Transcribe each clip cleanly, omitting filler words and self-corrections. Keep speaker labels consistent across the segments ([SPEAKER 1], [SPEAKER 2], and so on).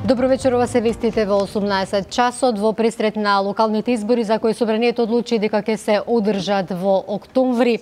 [SPEAKER 1] Добро вечер, ова се вестите во 18 часот во пресрет на локалните избори за кои собранието одлучи дека ќе се одржат во октомври.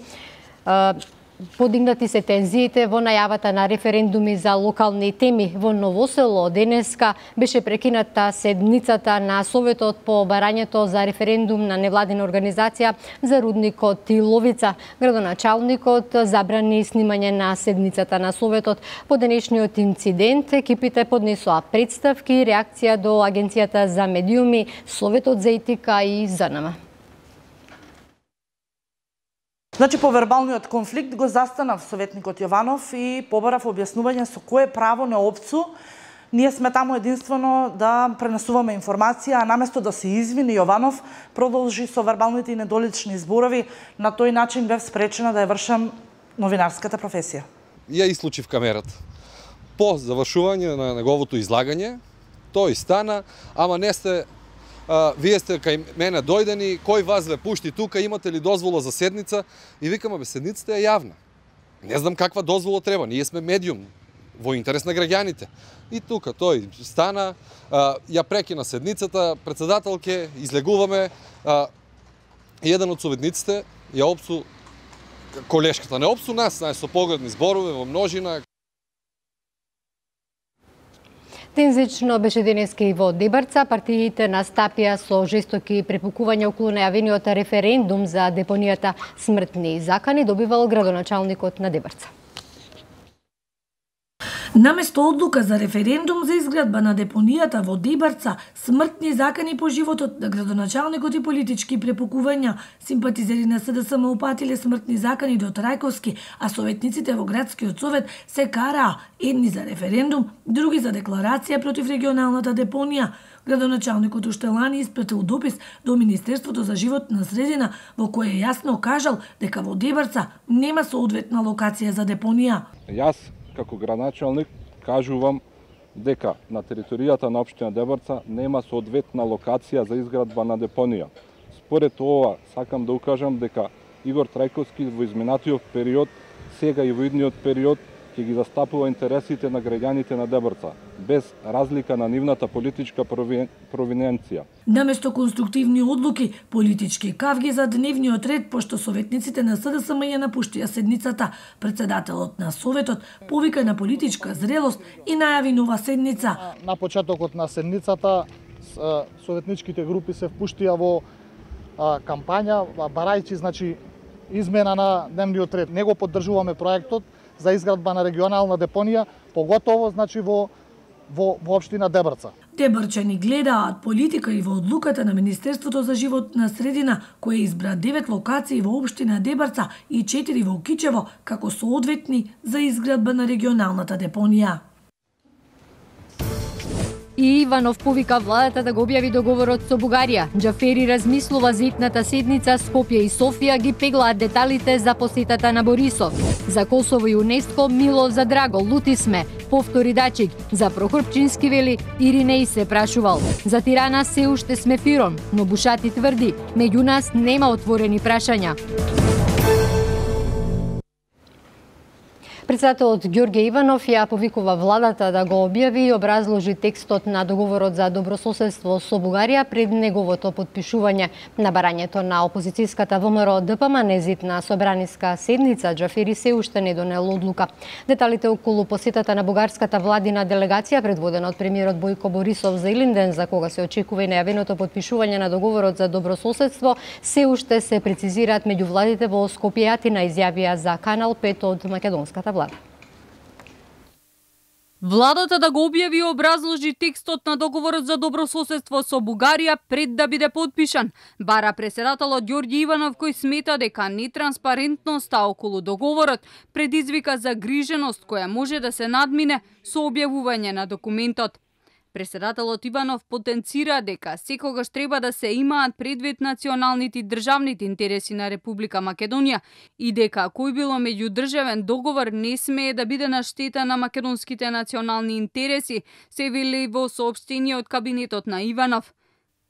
[SPEAKER 1] Подигнати се тензиите во најавата на референдуми за локални теми. Во Ново Село денеска беше прекината седницата на Советот по барањето за референдум на невладина организација за рудникот Тиловица. Градоначалникот забрани снимање на седницата на Советот. По денешниот инцидент екипите поднесоа представки и реакција до Агенцијата за медиуми, Советот за етика и ЗНМ.
[SPEAKER 2] Значи, по вербалниот конфликт го застанав советникот Јованов и побарав објаснување со кое право неопцу ние сме таму единствено да пренесуваме информација, а наместо да се извини, Јованов продолжи со вербалните и недолични зборови. На тој начин бев спречена да ја вршам новинарската професија.
[SPEAKER 3] Ја исклучив камерата. По завршување на неговото излагање, тој стана, ама не сте вие сте кај мене дојдени, кој вас ве пушти тука, имате ли дозвола за седница? И викам, бе, седницата е јавна. Не знам каква дозвола треба, ние сме медиум, во интерес на граѓаните. И тука тој стана, ја прекина седницата, председателке, излегуваме, еден од советниците ја опсу колешката. Не опсу нас, со погредни зборови во множина.
[SPEAKER 1] Тензично беше денеска и во Дебарца. Партиите настапија со жестоки препукувања околу најавениот референдум за депонијата смртни закани, добивал градоначалникот на Дебарца.
[SPEAKER 4] Наместо одлука за референдум за изградба на депонијата во Дебарца, смртни закани по животот на градоначалникот и политички препукувања, симпатизери на СДСМ упатиле смртни закани до Трајковски, а советниците во градскиот совет се караа едни за референдум, други за декларација против регионалната депонија. Градоначалникот уште лани испратил допис до Министерството за животна средина во кој јасно кажал дека во Дебарца нема соодветна локација за депонија.
[SPEAKER 5] Јас како градоначалник кажувам дека на територијата на општина Дебарца нема соодветна локација за изградба на депонија. Според ова сакам да укажам дека Игор Трајковски во изминатиот период, сега и во идниот период ќе ги застапува интересите на граѓаните на Дебарца, без разлика на нивната политичка провиненција.
[SPEAKER 4] Наместо конструктивни одлуки, политички кавги за дневниот ред, пошто советниците на СДСМ ја напуштија седницата, председателот на Советот повика на политичка зрелост и најави нова седница.
[SPEAKER 6] На почетокот на седницата советничките групи се впуштија во кампања, барајќи значи измена на дневниот ред. Него поддржуваме проектот за изградба на регионална депонија, поготово значи во општина Дебарца.
[SPEAKER 4] Дебарчани гледаат политика и во одлуката на Министерството за животна средина, кој избра 9 локации во општина Дебарца и 4 во Кичево како соодветни за изградба на регионалната депонија.
[SPEAKER 1] И Иванов повика владата да го објави договорот со Бугарија. Џафери размислува за итната седница, Скопје и Софија ги пеглаат деталите за посетата на Борисов. За Косово и УНЕСКО Милов за драго, лути сме, повтори Дачик. За Прохорпчински вели, Иринеј се прашувал. За Тирана се уште сме фирон, но Бушати тврди, меѓу нас нема отворени прашања. Председателот Ѓорѓе Иванов ја повикува владата да го објави и образложи текстот на договорот за добрососедство со Бугарија пред неговото потпишување. На барањето на опозицијската ВМРО ДПМН на собраниска седница Џафери се уште не донел одлука. Деталите околу посетата на бугарската владина делегација предводена од премиерот Бојко Борисов за Илинден, за кога се очекува и најавеното потпишување на договорот за добрососедство, се уште се прецизираат меѓу владите во Скопје и Атина, изјавија за Канал 5 од македонската влада.
[SPEAKER 7] Владата да го објави и образложи текстот на договорот за добрососедство со Бугарија пред да биде подпишан, бара председателот Ѓорѓе Иванов, кој смета дека нетранспарентноста околу договорот предизвика загриженост која може да се надмине со објавување на документот. Председателот Иванов потенцира дека секогаш треба да се имаат предвид националните и државните интереси на Република Македонија и дека кој било меѓудржавен договор не смее да биде на штета на македонските национални интереси, се вели во соопштение од кабинетот на Иванов.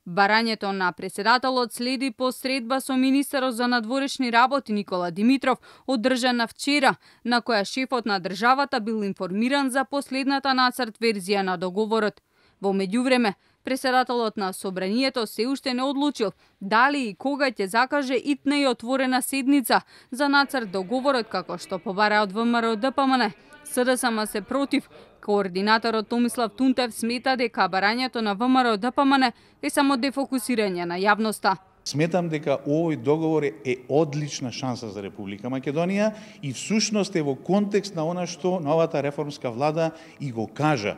[SPEAKER 7] Барањето на председателот следи по средба со министерот за надворешни работи Никола Димитров, одржана вчера, на која шефот на државата бил информиран за последната нацрт верзија на договорот. Во меѓувреме, преседателот на Собранието се уште не одлучил дали и кога ќе закаже итна и отворена седница за нацрт договорот како што побара од ВМРО ДПМН. СДСМ се против. Координаторот Томислав Тунтев смета дека барањето на ВМРО ДПМН е само дефокусирање на јавноста.
[SPEAKER 8] Сметам дека овој договор е одлична шанса за Република Македонија и всушност е во контекст на она што новата реформска влада и го кажа,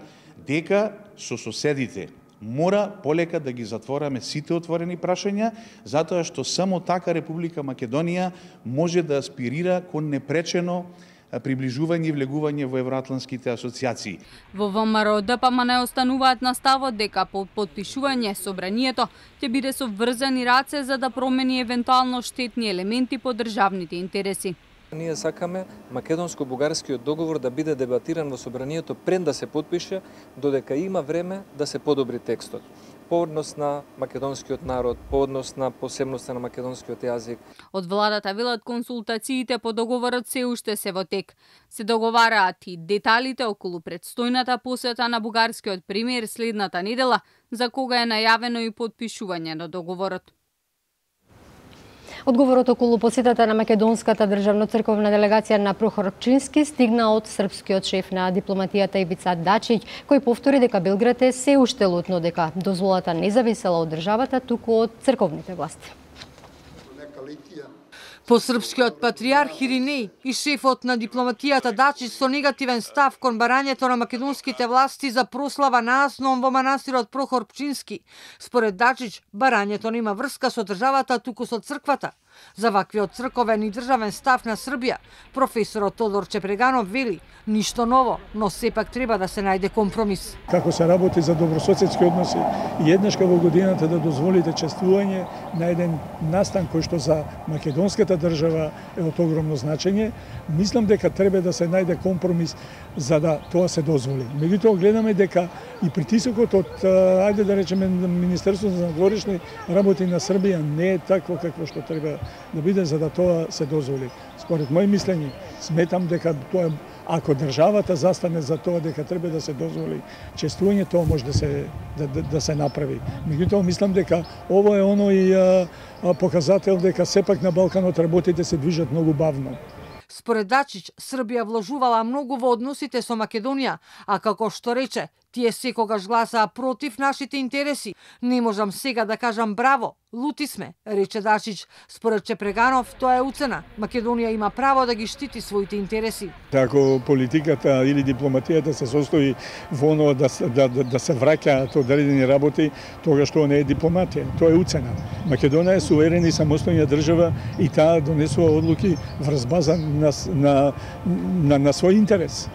[SPEAKER 8] дека со соседите мора полека да ги затвораме сите отворени прашања, затоа што само така Република Македонија може да аспирира кон непречено приближување и влегување во евроатлантските асоциации.
[SPEAKER 7] Во ВМРО ДПМН остануваат на ставот дека по потпишување Собранието ќе биде со врзани раце за да промени евентуално штетни елементи по државните интереси.
[SPEAKER 9] Ние сакаме македонско-бугарскиот договор да биде дебатиран во Собранието пред да се потпише, додека има време да се подобри текстот. По однос на македонскиот народ, по однос на посебноста на македонскиот јазик.
[SPEAKER 7] Од владата велат консултациите по договорот се уште се во тек. Се договараат и деталите околу предстојната посета на бугарскиот премиер следната недела, за кога е најавено и потпишување на договорот.
[SPEAKER 1] Одговорот околу посетата на македонската државно-црковна делегација на Прохор Пчински стигна од српскиот шеф на дипломатијата Ивица Дачиќ, кој повтори дека Белград е се уште лутно, дека дозволата не зависела од државата, туку од црковните власти.
[SPEAKER 10] По српскиот патриарх Иринеј и шефот на дипломатијата Дачиќ со негативен став кон барањето на македонските власти за прослава на Аснон во манастирот Прохор Пчински. Според Дачиќ, барањето нема врска со државата, туку со црквата. За ваквиот црковен и државен став на Србија, професорот Тодор Чепреганов вели, ништо ново, но сепак треба да се најде компромис.
[SPEAKER 11] Како се работи за добрососедски односи и еднашка во годината да дозволите чествување на еден настан кој што за македонската држава е од огромно значење, мислам дека треба да се најде компромис за да тоа се дозволи. Меѓутоа гледаме дека и притисокот од, ајде да речеме, Министерството за надворешни работи на Србија не е такво какво што треба да биде за да тоа се дозволи. Според мој мислење, сметам дека тоа, ако државата застане за тоа дека треба да се дозволи чествување, тоа може да се направи. Меѓутоа мислам дека ово е оној показател дека сепак на Балканот работите се движат многу бавно.
[SPEAKER 10] Според Дачиќ, Србија вложувала многу во односите со Македонија, а како што рече, тие секогаш гласаа против нашите интереси. Не можам сега да кажам браво, лути сме, рече Дачиќ. Според Чепреганов, тоа е уцена. Македонија има право да ги штити своите интереси.
[SPEAKER 11] Ако политиката или дипломатијата се состои во оно да се враќаат одредени работи, тогаш тоа не е дипломатија, тоа е уцена. Македонија е суверена и самостојна држава и таа донесува одлуки врз база на свој интерес.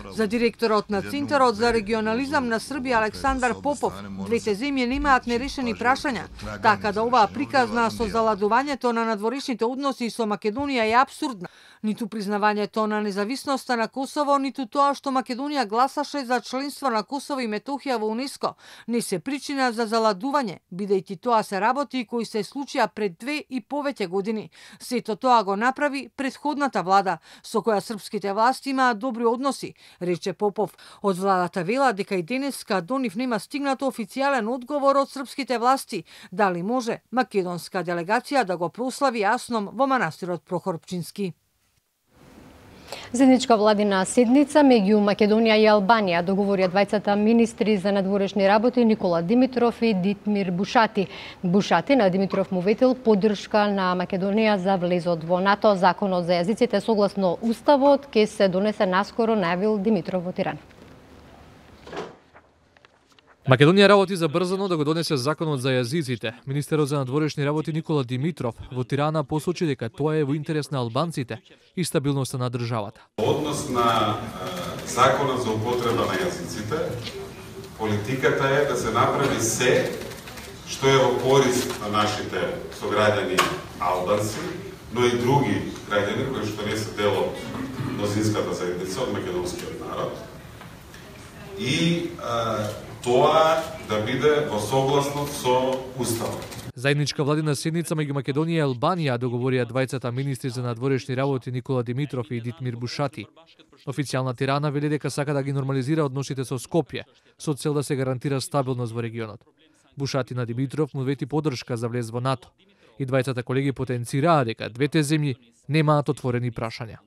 [SPEAKER 10] За директорот на Центарот за регионализам на Србија Александар Попов, двете земји немаат нерешени прашања, така да оваа приказна со заладувањето на надворешните односи со Македонија е апсурдна. Ниту признавањето на независноста на Косово, ниту тоа што Македонија гласаше за членство на Косово и Метохија во УНЕСКО, не се причина за заладување, бидејќи тоа се работи кои се случија пред 2 и повеќе години. Сето тоа го направи претходната влада, со која српските власти имаат добри односи, рече Попов. Од владата вела дека и денеска до нив нема стигнато официјален одговор од српските власти, дали може македонска делегација да го прослави Асном во манастирот Прохор Пчински.
[SPEAKER 1] Заедничка владина седница меѓу Македонија и Албанија договорија двајцата министри за надворешни работи Никола Димитров и Дитмир Бушати. Бушати на Димитров му ветил поддршка на Македонија за влезот во НАТО. Законот за јазиците согласно уставот ќе се донесе наскоро, најавил Димитров во Тирана.
[SPEAKER 12] Македонија работи забрзано да го донесе законот за јазиците. Министерот за надворешни работи Никола Димитров во Тирана посочи дека тоа е во интерес на албанците и стабилноста на државата.
[SPEAKER 13] Однос на законот за употреба на јазиците, политиката е да се направи се што е во корист на нашите сограѓани албанци, но и други граѓани кои што не се дел од мнозинската заедница, од македонскиот народ. И тоа да биде во согласност со уставот.
[SPEAKER 12] Заедничка владина седница меѓу Македонија и Албанија договорија двајцата министри за надворешни работи Никола Димитров и Дитмир Бушати. Официјална Тирана вели дека сака да ги нормализира односите со Скопје, со цел да се гарантира стабилност во регионот. Бушати на Димитров му вети поддршка за влез во НАТО. И двајцата колеги потенцираа дека двете земји немаат отворени прашања.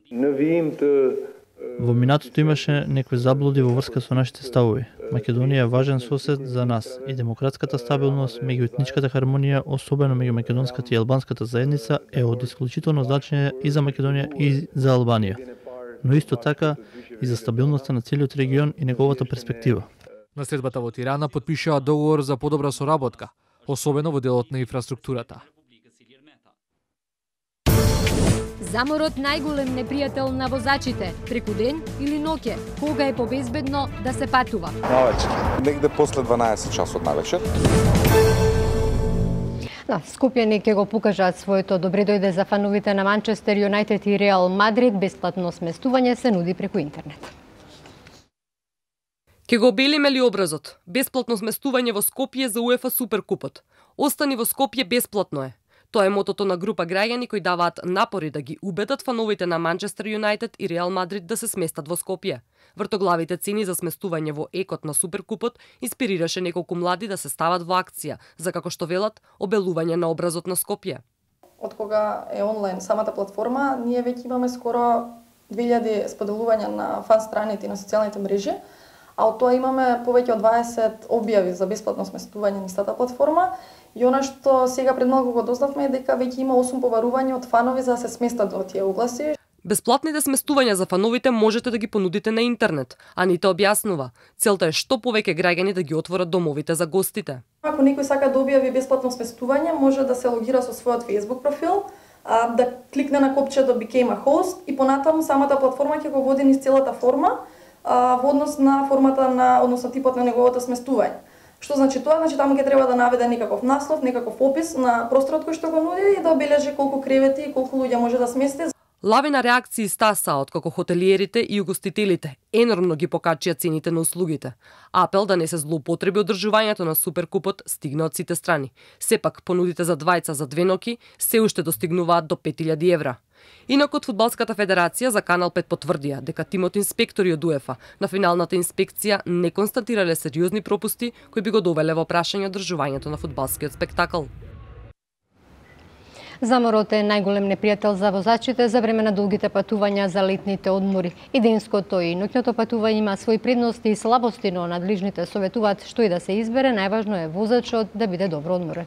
[SPEAKER 14] Во минатото имаше некои заблуди во врска со нашите ставови. Македонија е важен сосед за нас и демократската стабилност, меѓуетничката хармонија, особено меѓу македонската и албанската заедница, е од исклучително значење и за Македонија и за Албанија. Но исто така и за стабилноста на целиот регион и неговата перспектива.
[SPEAKER 12] На средбата во Тирана потпишаа договор за подобра соработка, особено во делот на инфраструктурата.
[SPEAKER 1] Заморот најголем непријател на возачите, преку ден или ноќе, кога е побезбедно да се патува.
[SPEAKER 15] Навечер. Негде после 12 часот навечер.
[SPEAKER 1] Скопјани ќе го покажат своето добре дојде за фановите на Манчестер Юнајтед и Реал Мадрид. Бесплатно сместување се нуди преку интернет.
[SPEAKER 16] Ке го обелиме ли образот? Бесплатно сместување во Скопје за УЕФА Суперкупот. Остани во Скопје, бесплатно е. Тоа е мотото на група граѓани кои даваат напори да ги убедат фановите на Манчестер Юнајтед и Реал Мадрид да се сместат во Скопје. Вртоглавите цени за сместување во екот на Суперкупот инспирираше неколку млади да се стават во акција за, како што велат, обелување на образот на Скопје.
[SPEAKER 17] Од кога е онлайн самата платформа, ние веќе имаме скоро 2000 споделувања на фан страните и на социјалните мрежи, а од тоа имаме повеќе од 20 објави за бесплатно сместување на истата платформа. И она што сега пред малку го дознавме е дека веќе има 8 побарувања од фанови за да се сместат во тие огласи.
[SPEAKER 16] Бесплатните сместувања за фановите можете да ги понудите на интернет, а Анита објаснува. Целта е што повеќе граѓани да ги отворат домовите за гостите.
[SPEAKER 17] Ако некој сака да објави бесплатно сместување, може да се логира со својот Facebook профил, да кликне на копчето Became a Host и понатаму самата платформа ќе го води низ целата форма во однос на формата на, односно типот на неговото сместување. Што значи тоа? Значи таму ќе треба да наведе некаков наслов, некаков опис на просторот кој што го нуди и да обележи колку кревети и колку луѓе може да смести.
[SPEAKER 16] Лавина реакции стаса од како хотелиерите и угостителите енормно ги покачија цените на услугите. Апел да не се злоупотреби одржувањето на Суперкупот стигна од сите страни. Сепак понудите за двајца за 2 ноќи се уште достигнуваат до 5000 евра. Инак од Фудбалската федерација за Канал 5 потврдија дека тимот инспектори од УЕФА на финалната инспекција не констатирале сериозни пропусти кои би го довеле во прашање одржувањето на фудбалскиот спектакл.
[SPEAKER 1] Заморот е најголем непријател за возачите за време на долгите патувања за летните одмори. И денското и ноќното патување има своји предности и слабости, но надлежните советуваат што и да се избере, најважно е возачот да биде добро одморен.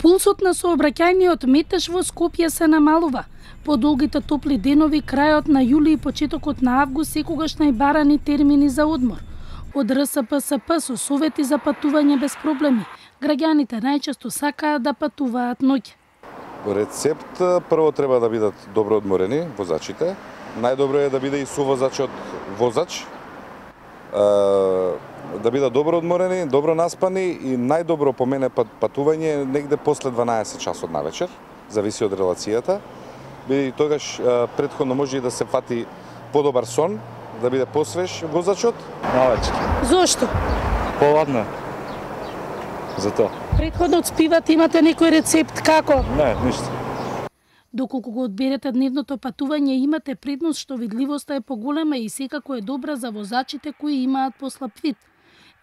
[SPEAKER 18] Пулсот на сообраќајниот метеж во Скопје се намалува. По долгите топли денови, крајот на јули и почетокот на август секогаш најбарани термини за одмор. Од РСПСП со совети за патување без проблеми. Граѓаните најчесто сакаат да патуваат ноќе.
[SPEAKER 15] Рецепт прво треба да бидат добро одморени возачите. Најдобро е да биде и совозачот возач. Да бидат добро одморени, добро наспани и најдобро по мене патување негде после 12 часот навечер, зависи од релацијата. Биде тогаш претходно може и да се фати подобар сон, да биде посвеж возачот.
[SPEAKER 6] Навечер.
[SPEAKER 18] Зошто?
[SPEAKER 6] Поладно. Затоа.
[SPEAKER 18] Претходно спивате, имате некој рецепт како?
[SPEAKER 6] Не, ништо.
[SPEAKER 18] Доколку го одберете дневното патување, имате предност што видливоста е поголема и секако е добра за возачите кои имаат послаб вид.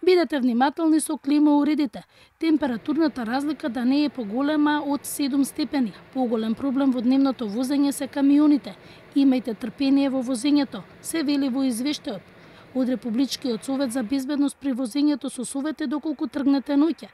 [SPEAKER 18] Бидете внимателни со клима уредите. Температурната разлика да не е поголема од 7 степени. Поголем проблем во дневното возење се камионите. Имајте трпение во возењето, се вели во извештајот. Од Републичкиот совет за безбедност при возењето со совете доколку тргнете ноќе.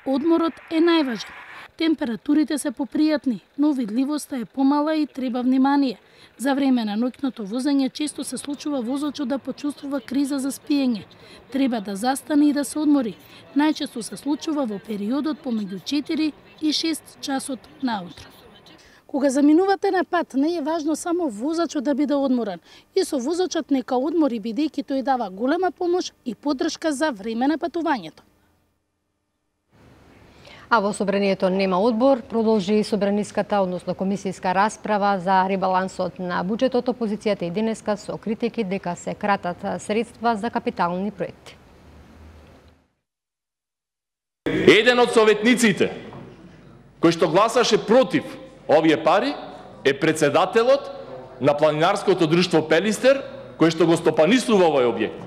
[SPEAKER 18] Одморот е најважен. Температурите се попријатни, но видливоста е помала и треба внимание. За време на ноќното возење често се случува возачот да почувствува криза за спиење. Треба да застане и да се одмори. Најчесто се случува во периодот помеѓу 4 и 6 часот наутро. Кога заминувате на пат, не е важно само возачот да биде одморен. И со возачот нека одмори, бидејќи тој дава голема помош и поддршка за време на патувањето.
[SPEAKER 1] А во собранието нема одбор, продолжи собраниската, односно комисијска расправа за ребалансот на буџетот. Опозицијата и денеска со критики дека се кратат средства за капитални проекти.
[SPEAKER 19] Еден од советниците кој што гласаше против овие пари е председателот на планинарското друштво Пелистер, кој што го стопанисува овој објект.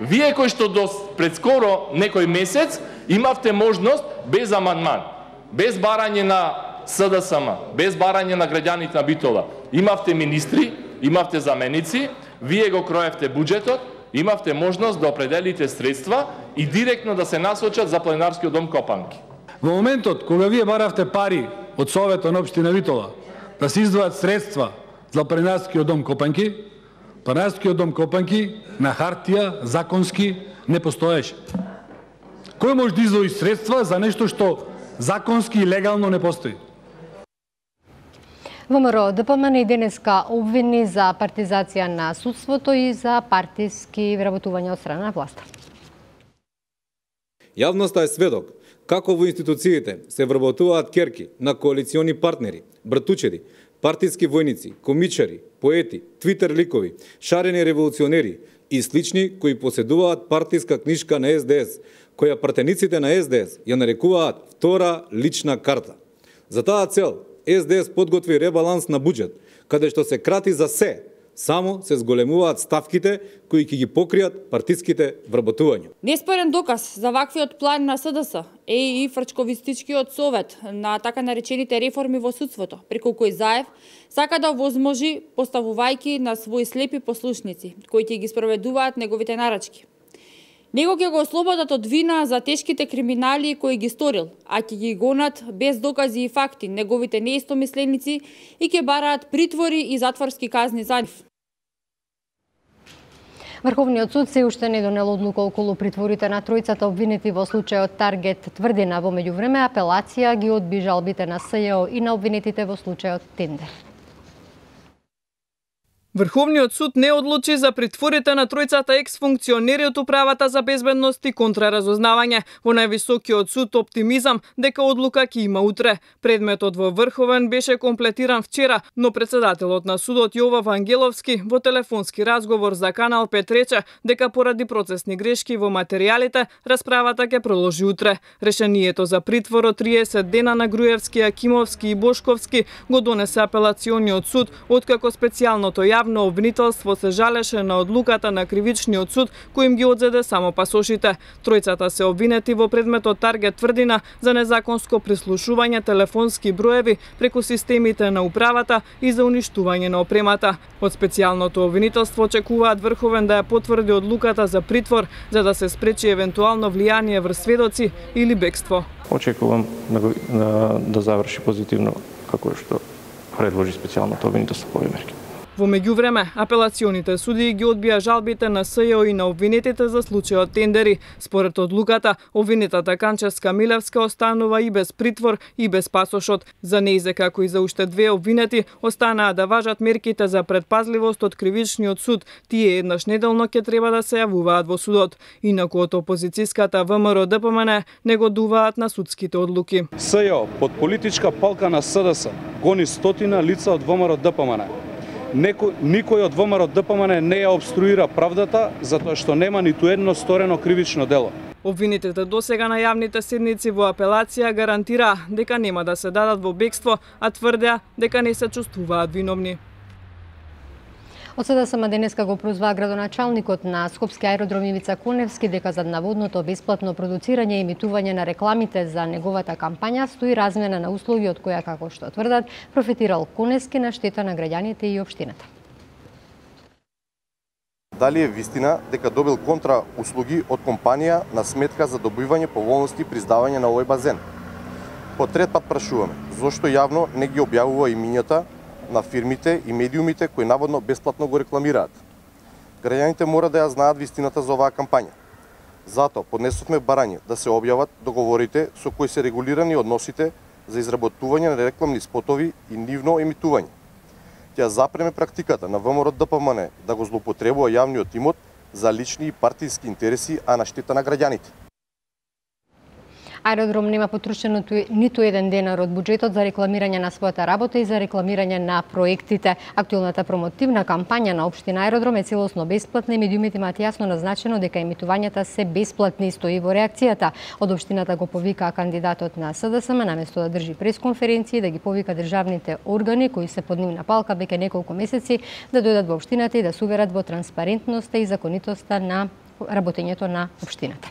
[SPEAKER 19] Вие кои што пред скоро некој месец имавте можност без амандман, без барање на СДСМ, без барање на граѓаните на Битола, имавте министри, имавте заменици, вие го кроевте буџетот, имавте можност да определите средства и директно да се насочат за планинарскиот дом Копанки.
[SPEAKER 20] Во моментот кога вие баравте пари од Советот на општина Битола да се издвојат средства за планинарскиот дом Копанки, планинарскиот дом Копанки на хартија законски не постоеше. Кој може да издвои средства за нешто што законски и легално не постои?
[SPEAKER 1] ВМРО ДПМН и денеска обвини за партизација на судството и за партиски вработувања од страна на власта.
[SPEAKER 21] Јавноста е сведок како во институциите се вработуваат керки на коалициони партнери, братучеди, партиски војници, комичари, поети, твитер ликови, шарени револуционери и слични кои поседуваат партиска книжка на СДС, која пратениците на СДС ја нарекуваат втора лична карта. За таа цел СДС подготви ребаланс на буџет, каде што се крати за се, само се зголемуваат ставките кои ќе ги покријат партиските вработувања.
[SPEAKER 22] Неспорен доказ за ваквиот план на СДС е и фрчковистичкиот совет на така наречените реформи во судството, преку кој Заев сака да возможи поставувајќи на своји слепи послушници, кои ќе ги спроведуваат неговите нарачки. Него ќе го ослободат од вина за тешките криминали кои ги сторил, а ќе ги гонат без докази и факти неговите неистомисленици и ќе бараат притвори и затворски казни за нив.
[SPEAKER 1] Врховниот суд се уште не донел одлука околу притворите на тројцата обвинети во случајот Таргет Тврдина. Во меѓувреме апелација ги одби жалбите на СЈО и на обвинетите во случајот Тендер.
[SPEAKER 23] Врховниот суд не одлучи за притворите на тројцата екс-функционери од Управата за безбедност и контраразузнавање. Во највисокиот суд оптимизам дека одлука ќе има утре. Предметот во Врховен беше комплетиран вчера, но председателот на судот Јовав Ангеловски во телефонски разговор за Канал 5 рече дека поради процесни грешки во материјалите, расправата ќе продолжи утре. Решението за притвор од 30 дена на Груевски, Акимовски и Бошковски го донесе апелациониот суд, откако специјалното јавно обвинителство се жалеше на одлуката на кривичниот суд кој им ги одзеде само пасошите. Тројцата се обвинети во предметот Таргет Тврдина за незаконско прислушување телефонски броеви преку системите на управата и за уништување на опремата. Од специјалното обвинителство очекуваат Врховен да ја потврди одлуката за притвор за да се спречи евентуално влијание врз сведоци или бегство.
[SPEAKER 24] Очекувам да заврши позитивно како што предложи специјалното обвинителство по овие мерки.
[SPEAKER 23] Во меѓувреме, апелационите судии ги одбија жалбите на СЈО и на обвинетите за случајот Тендери. Според одлуката, обвинетата Канчевска Милевска останува и без притвор и без пасошот. За нејзе, како и за уште две обвинети, останаа да важат мерките за предпазливост од кривичниот суд. Тие еднаш неделно ќе треба да се јавуваат во судот. Инаку од опозицијската ВМРО ДПМН негодуваат на судските одлуки.
[SPEAKER 25] СЈО под политичка палка на СДС гони стотина лица од ВМРО ДПМН. Никој од ВМРО ДПМН не ја обструира правдата затоа што нема ниту едно сторено кривично дело.
[SPEAKER 23] Обвинетите досега на јавните седници во апелација гарантираа дека нема да се дадат во бегство, а тврдеа дека не се чувствуваат виновни.
[SPEAKER 1] Од СДСМ денеска го прозваа градоначалникот на Скопски аеродром Ивица Коневски дека зад наводното бесплатно продуцирање и емитување на рекламите за неговата кампања стои размена на услуги од која, како што тврдат, профитирал Коневски на штета на граѓаните и општината.
[SPEAKER 26] Дали е вистина дека добил контра услуги од компанија на сметка за добивање поволности при издавање на овој базен? По трет пат прашуваме, зошто јавно не ги објавува имињата на фирмите и медиумите кои наводно бесплатно го рекламираат. Граѓаните мора да ја знаат вистината за оваа кампања. Затоа поднесовме барање да се објават договорите со кои се регулирани односите за изработување на рекламни спотови и нивно емитување. Ќе запреме практиката на ВМРО ДПМН да го злоупотребува јавниот имот за лични и партиски интереси, а на штета на граѓаните.
[SPEAKER 1] Аеродром нема потрошено ниту еден денар од буџетот за рекламирање на својата работа и за рекламирање на проектите. Актуелната промотивна кампања на општина Аеродром е целосно бесплатна и медиумите имаат јасно назначено дека емитувањата се бесплатни. Стои во реакцијата. Од општината го повика кандидатот на СДСМ наместо да држи пресконференции, да ги повика државните органи кои се под нивна палка веќе неколку месеци да дојдат во општината и да се уверат во транспарентноста и законитоста на работењето на општината.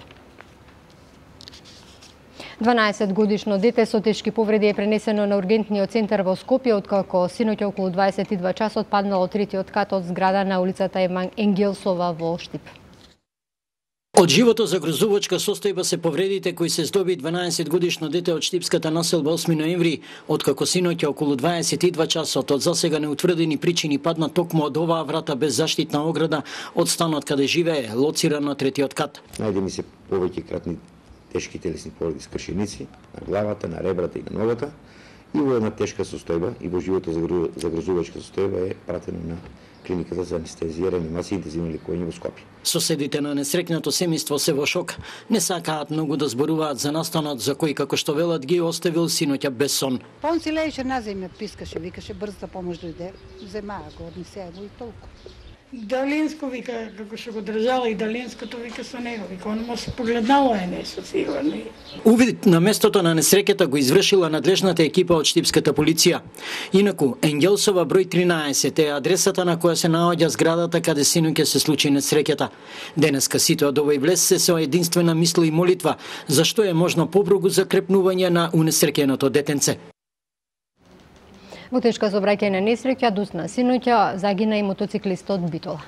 [SPEAKER 1] 12-годишно дете со тешки повреди е пренесено на ургентниот центар во Скопје, откако синоќа околу 22 часот паднало третиот кат од зграда на улицата Енгелсова во Штип.
[SPEAKER 2] Од живото загрозувачка состојба се повредите кои се здоби 12-годишно дете од штипската населба 8 ноември, откако синоќа околу 22 часот од засега неутврдени причини падна токму од оваа врата без заштитна ограда од станот каде живее, лоциран на третиот кат.
[SPEAKER 3] Најдени се повеќе кратни тешки телесни повреди с кршеници на главата, на ребрата и на ногата, и во една тешка состојба и во живото загрозувачка состојба е пратено на клиниката за анестезија, реанимација и интензивно лекување во Скопје.
[SPEAKER 2] Соседите на несреќното семејство се во шок. Не сакаат многу да зборуваат за настанот за кој, како што велат, ги оставил синоќа без сон.
[SPEAKER 4] Он си лееше на земја, пискаше, викаше брза помош дојде, земаа го однесе го и толку.
[SPEAKER 5] Далинско вика како што го држала и Далинското вика со него, вика он му се погледнало е нешто сигурно.
[SPEAKER 2] Увид на местото на несреќата го извршила надлежната екипа од штипската полиција. Инаку, Енгелсова број 13 е адресата на која се наоѓа зградата каде синоќа се случи несреќата. Денеска сите од овој влез се со единствена мисла и молитва, зашто е можно поброгу закрепнување на унесреќеното детенце.
[SPEAKER 1] Во тешка сообраќајна несреќа дусна синоќа, загина и мотоциклистот Битола.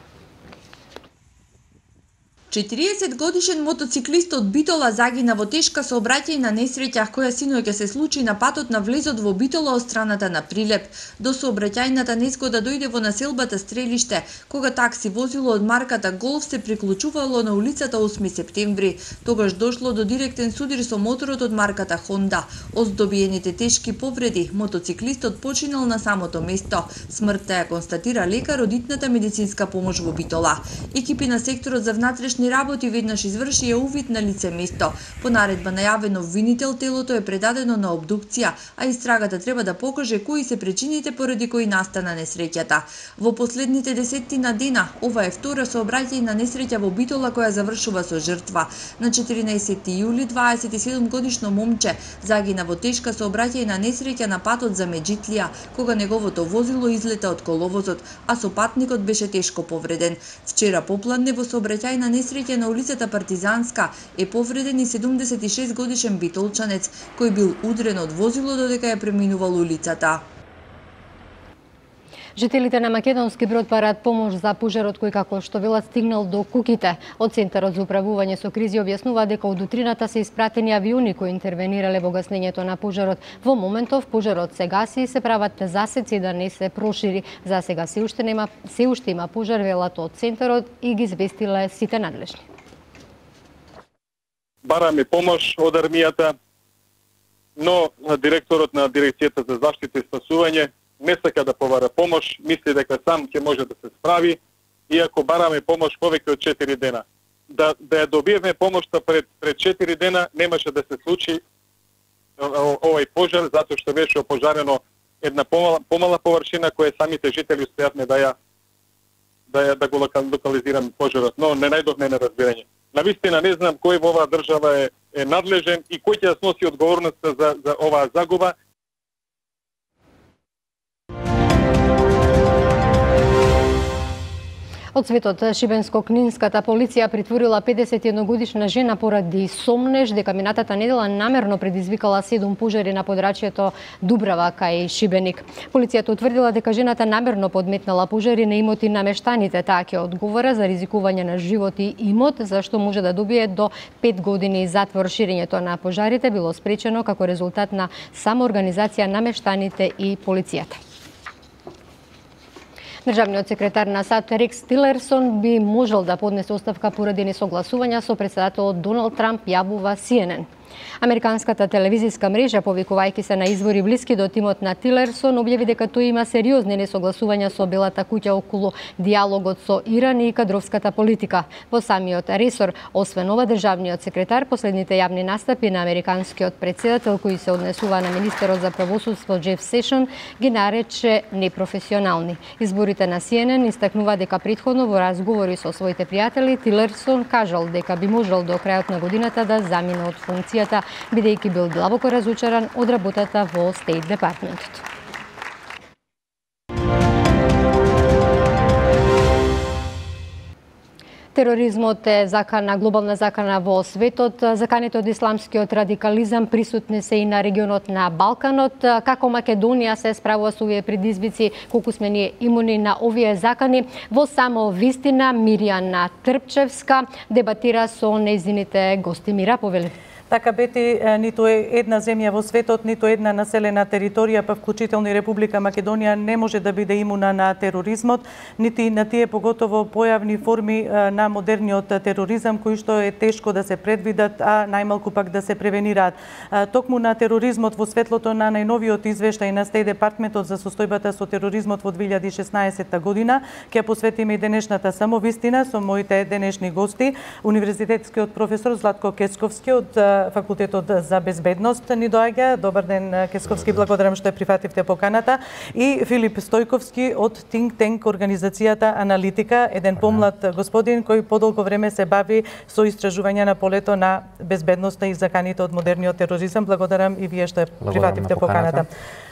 [SPEAKER 8] 40-годишен мотоциклист од Битола загина во тешка сообраќајна несреќа која синоќа се случи на патот на влезот во Битола од страната на Прилеп. До сообраќајната несгода дојде во населбата Стрелиште, кога такси возило од марката Голф се приклучувало на улицата 8 септември. Тогаш дошло до директен судир со моторот од марката Хонда. Од добиените тешки повреди, мотоциклистот починал на самото место. Смртта ја констатира лекар од итната медицинска помош во Битола. Екипи на секторот за внатрешни работи веднаш извршија увид на лице место. По наредба најавен обвинител, телото е предадено на обдукција, а истрагата треба да покаже кои се причините поради кои настана несреќата. Во последните десеттина дена, ова е втора сообраќајна несреќа во Битола која завршува со жртва. На 14 јули 27-годишно момче загина во тешка сообраќајна несреќа на патот за Меджитлија, кога неговото возило излета од коловозот, а сопатникот беше тешко повреден. Вчера попладне во сообраќајна несреќа на улицата Партизанска е повреден и 76 годишен битолчанец кој бил удрен од возило додека ја преминувал улицата.
[SPEAKER 1] Жителите на Македонски Брод бараат помош за пожарот кој, како што велат, стигнал до куките. Од Центарот за управување со кризи објаснува дека од утрината се испратени авиони кои интервенирале во гаснењето на пожарот. Во моментов пожарот се гаси и се прават засеци да не се прошири. За сега се уште има пожар, велат од Центарот, и ги известиле сите надлежни.
[SPEAKER 9] Бараме помош од армијата, но директорот на дирекцијата за заштита и спасување не сака да побара помош, мисли дека сам ќе може да се справи, иако бараме помош повеќе од 4 дена. Да ја добиеме помошта пред 4 дена немаше да се случи овој пожар, затоа што беше опожарено една помала површина која самите жители успеавме да го локализираме пожарот, но не најдовме на разбирање. Навистина не знам кој во оваа држава е надлежен и кој ќе сноси одговорноста за оваа загуба.
[SPEAKER 1] Од светот, Шибенско-книнската полиција притворила 51-годишна жена поради сомнеж дека минатата недела намерно предизвикала 7 пожари на подрачјето Дубрава кај Шибеник. Полицијата утврдила дека жената намерно подметнала пожари на имоти на мештаните. Таа ќе одговара за ризикување на живот и имот, за што може да добие до 5 години затвор. Ширењето на пожарите било спречено како резултат на самоорганизација на мештаните и полицијата. Државниот секретар на САД Рекс Тилерсон би можел да поднесе оставка поради несогласувања со претседателот Доналд Трамп, јавува CNN. Американската телевизиска мрежа, повикувајќи се на извори блиски до тимот на Тилерсон, објави дека тој има сериозни несогласувања со Белата куќа околу диалогот со Иран и кадровската политика. Во самиот ресор, освен ова, државниот секретар последните јавни настапи на американскиот претседател кои се однесува на министерот за правосудство Джеф Сешн ги нарече непрофесионални. Изборите на CNN истакнува дека претходно во разговори со своите пријатели Тилерсон кажал дека би можел до крајот на годината да замине од функцијата, бидејќи бил длабоко разочаран од работата во Стейт департментот. Тероризмот е глобална закана во светот. Заканите од исламскиот радикализам присутни се и на регионот на Балканот. Како Македонија се справува со овие предизвици, колку сме ние имуни на овие закани? Во само вистина Мирјана Трпчевска дебатира со нејзините гости. Мира, повели.
[SPEAKER 7] Така, Бети, ниту една земја во светот, ниту една населена територија, па вклучително и Република Македонија, не може да биде имуна на тероризмот, нити на тие поготово појавни форми на модерниот тероризам, кои што е тешко да се предвидат, а најмалку пак да се превенираат. Токму на тероризмот во светлото на најновиот извештај на Стейт департментот за состојбата со тероризмот во 2016 година, ќе посветиме и денешната самовистина со моите денешни гости, универзитетскиот професор Златко Кесковски од Факултетот за безбедност ни доаѓа. Добар ден, Кесковски, благодарам што ја прифативте поканата. И Филип Стојковски од Think Tank организацијата Аналитика, еден помлад господин кој подолго време се бави со истражување на полето на безбедноста и заканите од модерниот тероризам. Благодарам и вие што ја прифативте поканата.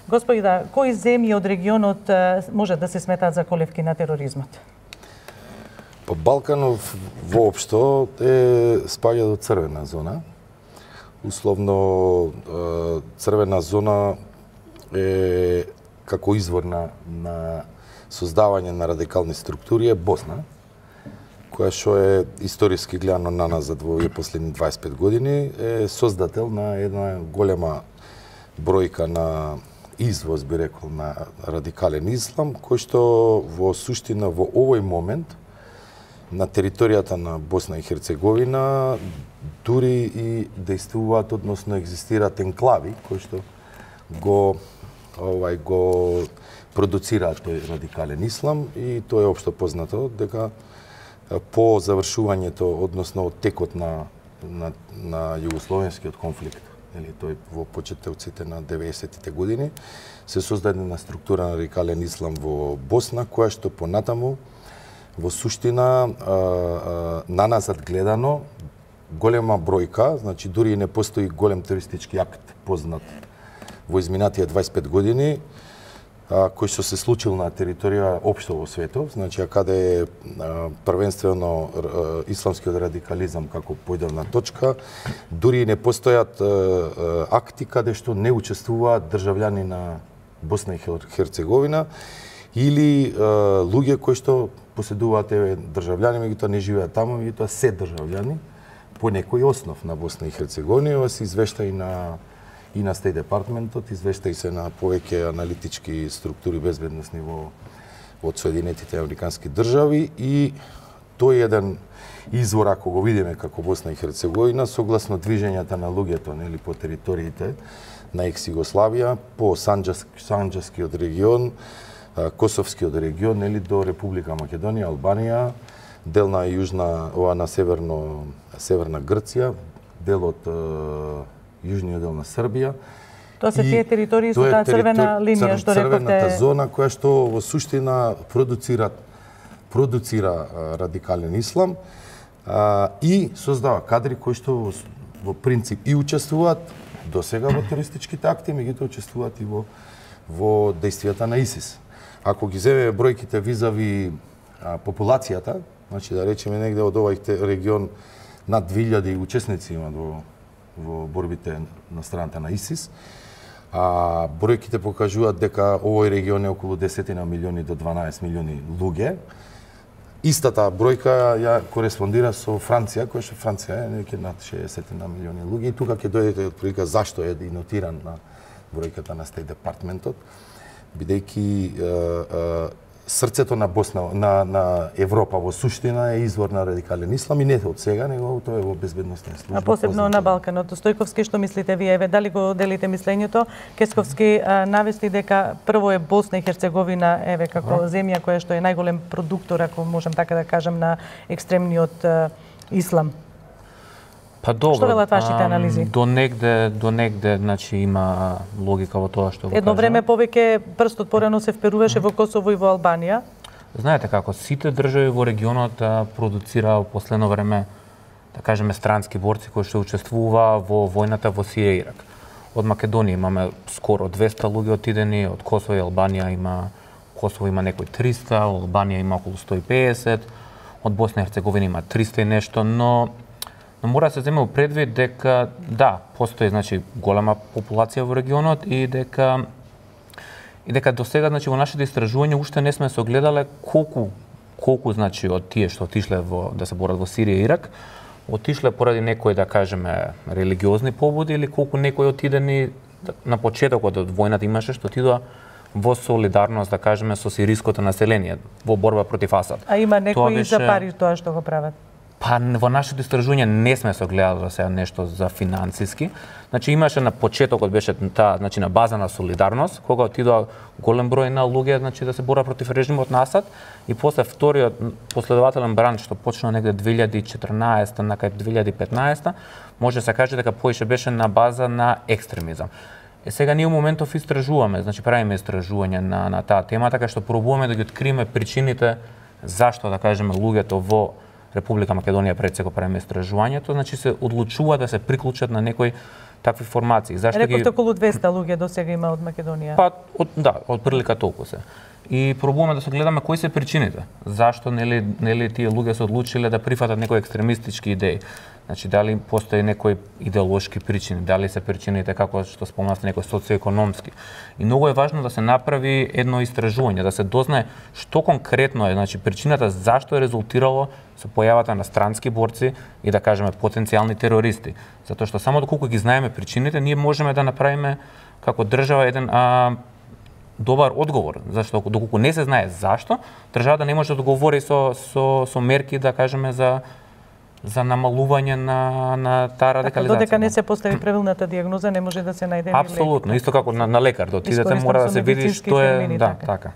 [SPEAKER 7] Господи, кои земји од регионот може да се сметаат за колевки на тероризмот?
[SPEAKER 10] Балканов воопшто спаѓа до црвена зона. Условно, црвена зона е како извор на создавање на радикални структури е Босна, која што е историски гледано наназад во овие последни 25 години, е создател на една голема бројка на извоз, би рекол, на радикален ислам, кој што во суштина во овој момент на територијата на Босна и Херцеговина дури и действуваат, односно екзистираат енклави кои што го продуцираат тој радикален ислам, и тоа е општо познато дека по завршувањето, односно текот на југословенскиот конфликт, или тој во почетоците на 90-тите години, се создаде една структура на радикален ислам во Босна, која што понатаму во суштина наназад гледано голема бројка, значи дури и не постои голем терористички акт познат во изминатите 25 години, кој што се случил на територија општо во светот, значи каде е првенствено исламскиот радикализам како појдовна точка, дури и не постојат акти каде што не учествуваат државјани на Босна и Херцеговина или луѓе кои што поседуваат државјани, меѓутоа не живеат таму, меѓутоа се државјани по некој основ на Босна и Херцеговина. Ова се извешта и на Стейт департментот, извешта и се на повеќе аналитички структури безбедносни од Соединетите Американски држави, и тој еден извор, ако го видиме како Босна и Херцеговина, согласно движењата на луѓето, нели, по териториите на екс-Југославија, по Санџаскиот регион, Косовскиот регион, нели, до Република Македонија, Албанија, дел на јужна, ова на северна Грција, дел од јужниот дел на Србија.
[SPEAKER 7] Тоа се тие територии со таа црвена линија што рековте.
[SPEAKER 10] Црвената зона која што во суштина продуцира радикален ислам и создава кадри кои што во принцип и учествуваат досега во терористичките акти, меѓутоа учествуваат и во действијата на ИСИС. Ако ги земеме бројките визави популацијата, значи да речеме негде од овој регион над 2000 учесници имаат во борбите на страната на ИСИС, а бројките покажуваат дека овој регион е околу 10 милиони до 12 милиони луѓе. Истата бројка ја кореспондира со Франција, која што Франција е неќе над 60 милиони луѓе, и тука ќе дојдете од прилика зашто е и нотиран на бројката на Стейт департментот, бидејќи срцето на Босна, на Европа во суштина е извор на радикален ислам и не од сега, него тоа е во безбедносна служба.
[SPEAKER 7] А посебно на Балканот. Стојковски, што мислите вие? Еве, дали го делите мислењето? Кесковски навести дека прво е Босна и Херцеговина, еве, како земја која што е најголем продуктор, ако можам така да кажам, на екстремниот ислам.
[SPEAKER 11] Па добро.
[SPEAKER 7] Што велат вашите анализи?
[SPEAKER 11] До негде, значи има логика во тоа што го кажа.
[SPEAKER 7] Едно време повеќе прстот порано се вперуваше во Косово и во Албанија.
[SPEAKER 11] Знаете како, сите држави во регионот продуцира во последно време, да кажеме, странски борци кои што учествува во војната во Сирија и Ирак. Од Македонија имаме скоро 200 луѓе отидени, од Косово и Албанија Косово има некои 300, Албанија има околу 150, од Босна и Херцеговина има 300 и нешто, но мора да се земе во предвид дека да, постои значи голема популација во регионот и дека до сега значи во нашите истражувања уште не сме се огледале колку значи од тие што отишле да се борат во Сирија и Ирак, отишле поради некои, да кажеме, религиозни побуди или колку некои отидени на почетокот од војната имаше што отидоа во солидарност, да кажеме, со сириското население во борба против Асад.
[SPEAKER 7] А има некои за пари тоа што го прават?
[SPEAKER 11] Па во нашите истражувања не сме се огледали за сега нешто за финансиски. Значи имаше на почетокот беше таа, значи на база на солидарност, кога отидоа голем број на луѓе, значи да се борат против режимот на Асад и после вториот последователен бран што почна негде 2014 на кај 2015, може да се каже дека поише беше на база на екстремизам. Сега ние во моментов истражуваме, значи правиме истражување на таа тема, така што пробуваме да ги откриеме причините зашто, да кажеме, луѓето во Република Македонија пред се го правиме истражувањето, значи се одлучува да се приклучат на некои такви формации. Зашто
[SPEAKER 7] рековте околу 200 луѓе до сега има од Македонија?
[SPEAKER 11] Па, од прилика толку се. И пробуваме да се гледаме кои се причините. Зашто нели тие луѓе се одлучиле да прифатат некои екстремистички идеи. Значи, дали постои некои идеолошки причини, дали се причините, како што спомнавте, некои социоекономски. И многу е важно да се направи едно истражување, да се дознае што конкретно е, значи, причината зашто е резултирало со појавата на странски борци и, да кажеме, потенцијални терористи. Затоа што само доколку ги знаеме причините, ние можеме да направиме како држава еден добар одговор, зашто доколку не се знае зашто, државата не може да договори со мерки, да кажеме, за намалување на таа радикализација.
[SPEAKER 7] Додека не се постави правилната дијагноза, не може да се најде лек.
[SPEAKER 11] Апсолутно, исто како на лекар, да отидете мора да се види што е, така.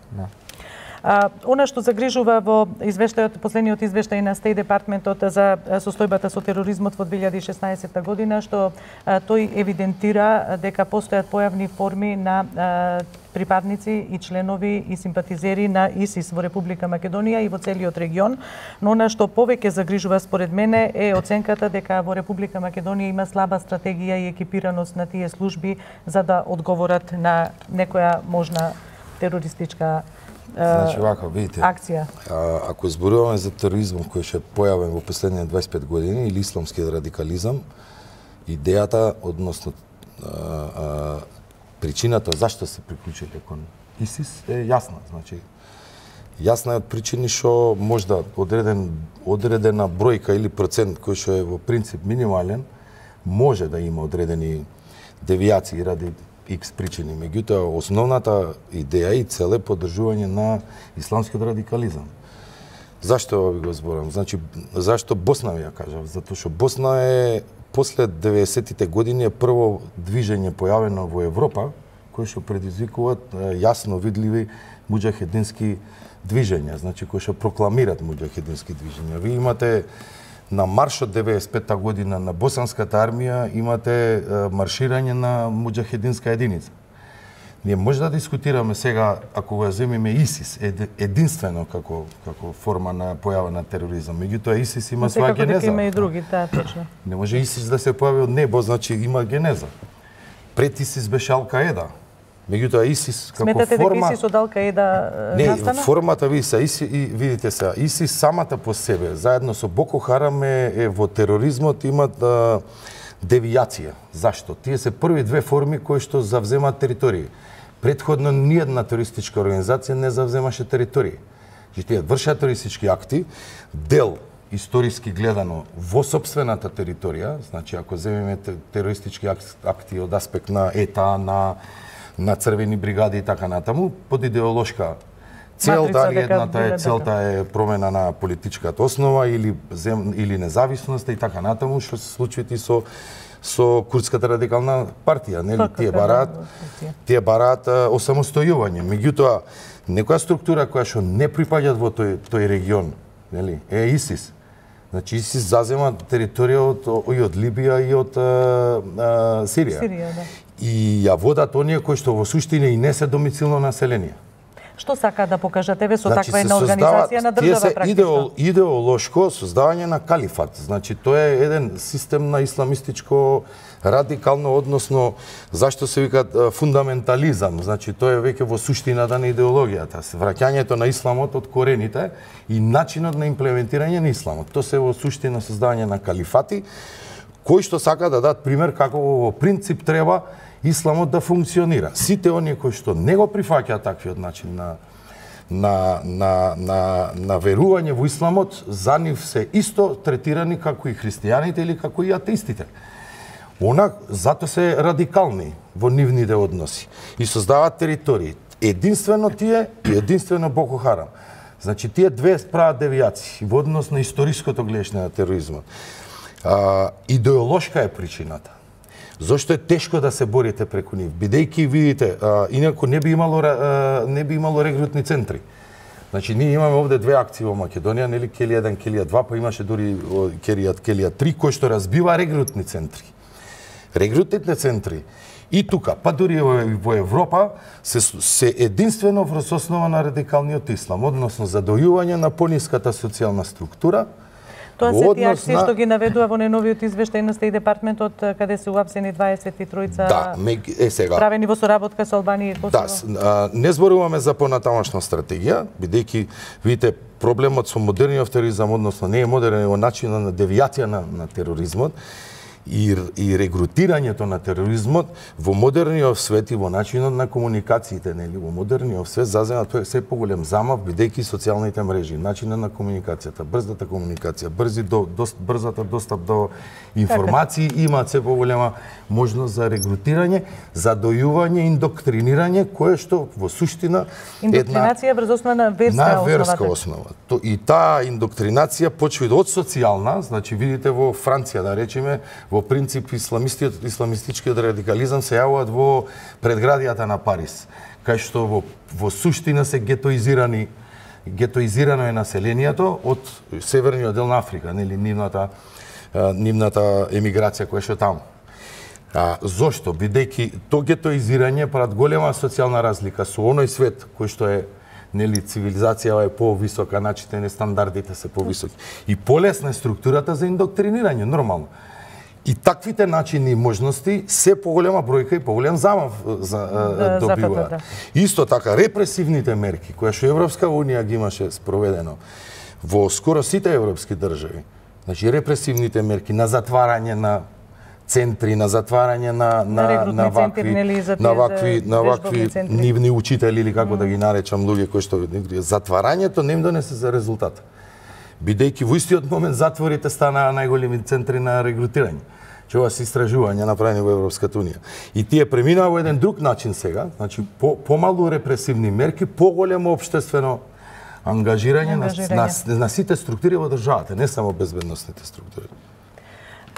[SPEAKER 7] Она што загрижува во извештајот, последниот извештај на State Departmentот за состојбата со тероризмот во 2016 година, што тој евидентира дека постојат појавни форми на припадници и членови и симпатизери на ИСИС во Република Македонија и во целиот регион, но она што повеќе загрижува според мене е оценката дека во Република Македонија има слаба стратегија и екипираност на тие служби за да одговорат на некоја можна терористичка
[SPEAKER 10] значи, вака, видите,
[SPEAKER 7] акција.
[SPEAKER 10] Ако зборуваме за тероризмот кој ќе појавен во последните 25 години или исламскиот радикализам, идејата, односно причината зашто се приклучиле кон ИСИС е јасна. Значи, јасна е од причини што можда одредена бројка или процент кој што е во принцип минимален, може да има одредени девијации ради X причини. Меѓутоа, основната идеја и цел е поддржување на исламскиот радикализам. Зашто ви го зборам? Значи, зашто Босна ви ја кажав? Затоа што Босна е после 90-тите години е прво движење појавено во Европа, кои што предизвикуваат јасно видливи муџахедински движења, значи кои што прокламират муџахедински движења. Ви имате на маршот 95-та година на босанската армија имате марширање на муџахединска единица. Ние може да дискутираме сега, ако го земеме ИСИС, единствено како форма на појава на тероризам. Меѓутоа ИСИС има своја генеза.
[SPEAKER 7] Има и други, точно.
[SPEAKER 10] Не може ИСИС да се појави од небо, значи има генеза. Пред ИСИС беше Ал-Каеда. Меѓутоа ИСИС како
[SPEAKER 7] сметате
[SPEAKER 10] форма...
[SPEAKER 7] дека ИСИС од Ал-Каеда настана?
[SPEAKER 10] Не, формата видите се, ИСИС самата по себе, заедно со Боко Харам е во тероризмот имат девијација. Зашто? Тие се први две форми кои што завземаат територии. Претходно ниедна терористичка организација не завземаше територии. Значи тие вршат терористички акти, дел историски гледано во сопствената територија, значи ако земеме терористички акти од аспект на ЕТА, на црвени бригади и така натаму, под идеолошка цел,
[SPEAKER 7] матрица
[SPEAKER 10] дали
[SPEAKER 7] дека
[SPEAKER 10] едната
[SPEAKER 7] биле
[SPEAKER 10] целта е промена на политичката основа или независноста и така натаму, што се случи со Курдската радикална партија, нели? Тие бараат осамостојување. Меѓутоа, некоја структура која што не припаѓа во тој регион, нели? Е ИСИС. Значи ИСИС зазема територија и од Либија и од Сирија. И ја водат оние кои што во суштина и не се домицилно население.
[SPEAKER 7] Што сака да покажат еве со таква една организација на држава практично?
[SPEAKER 10] Идеолошко создавање на калифат. Значи тоа е еден систем на исламистичко радикално, односно зашто се вика фундаментализам. Значи тоа е веќе во суштината на идеологијата, враќањето на исламот од корените и начинот на имплементирање на исламот. Тоа се во суштина создавање на калифати кои што сака да дадат пример како во принцип треба исламот да функционира. Сите оние кои што не го прифаќаат таквиот начин на верување во исламот, за нив се исто третирани како и христијаните или како и атеистите. Зато се радикални во нивните односи и создаваат територии. Единствено тие и единствено Боко Харам. Значи тие две прават девијации во однос на историското гледање на тероризмот. Идеолошка е причината. Зошто е тешко да се борите преку нив, бидејќи видите, инаку не би имало регрутни центри. Значи ние имаме овде две акции во Македонија, нели Келија 1, Келија 2, па имаше дури Келија 3 кој што разбива регрутни центри. Регрутните центри и тука, па дури во Европа се единствено врз основа на радикалниот ислам, односно задојување на пониската социјална структура.
[SPEAKER 7] Тоа се тие акции што ги наведува во најновиот извештај на Стеј департментот, каде се уапсени 23 правени во соработка со Албанија и Косово.
[SPEAKER 10] Да, не зборуваме за понатамошна стратегија, бидејќи видите проблемот со модерниот тероризам, односно не е модерен, е начинот на девијација на тероризмот и регрутирањето на тероризмот во модерниот свет и во начинот на комуникациите, нели, во модерниот свет зазема тоа се поголем замав бидејќи социјалните мрежи, начинот на комуникацијата, брзата комуникација, брзата достап до информации имаат се поголема можност за регрутирање, задојување, индоктринирање, кое што во суштина
[SPEAKER 7] индоктринација врз основа на верска
[SPEAKER 10] основа. И таа индоктринација почва од социјална, значи видите во Франција, да речеме, во принцип исламистичкиот радикализам се јавуваат во предградијата на Париз, кај што во суштина се гетоизирано е населението од северниот дел на Африка, нели нивната емиграција која што таму. Зошто? Бидејќи тоа гетоизирање прават голема социјална разлика со оној свет кој што е, нели, цивилизацијава е повисока, начите стандардите се повисоки и полесна е структурата за индоктринирање, нормално. И таквите начини и можности се поголема бројка и поголем замав добиваат. Исто така, репресивните мерки, која што Европска Унија ги имаше спроведено во скоро сите европски држави, значи репресивните мерки на затварање на центри, на затварање на вакви нивни учители или како да ги наречам луѓе кои што затварањето не им донесе за резултат. Бидејќи во истиот момент затворите станаа најголеми центри на регрутирање. Ова се истражувања направени во Европската Унија. И тие преминаа во еден друг начин сега, значи помалу репресивни мерки, поголемо општествено ангажирање на сите структури во државата, не само безбедносните структури.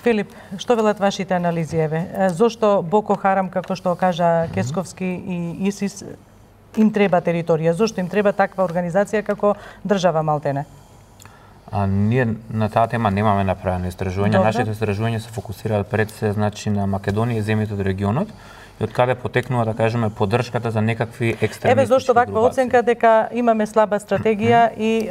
[SPEAKER 7] Филип, што велат вашите анализи, еве? Зошто Боко Харам, како што кажа Кесковски и ИСИС, им треба територија? Зошто им треба таква организација како држава Малтене?
[SPEAKER 11] Ние на таа тема немаме направени истражувања. Нашите истражувања се фокусираат пред се, значи, на Македонија и земјите од регионот и од каде потекнува, да кажеме, поддршката за некакви екстремистички групации.
[SPEAKER 7] Еве зошто ваква оценка дека имаме слаба стратегија и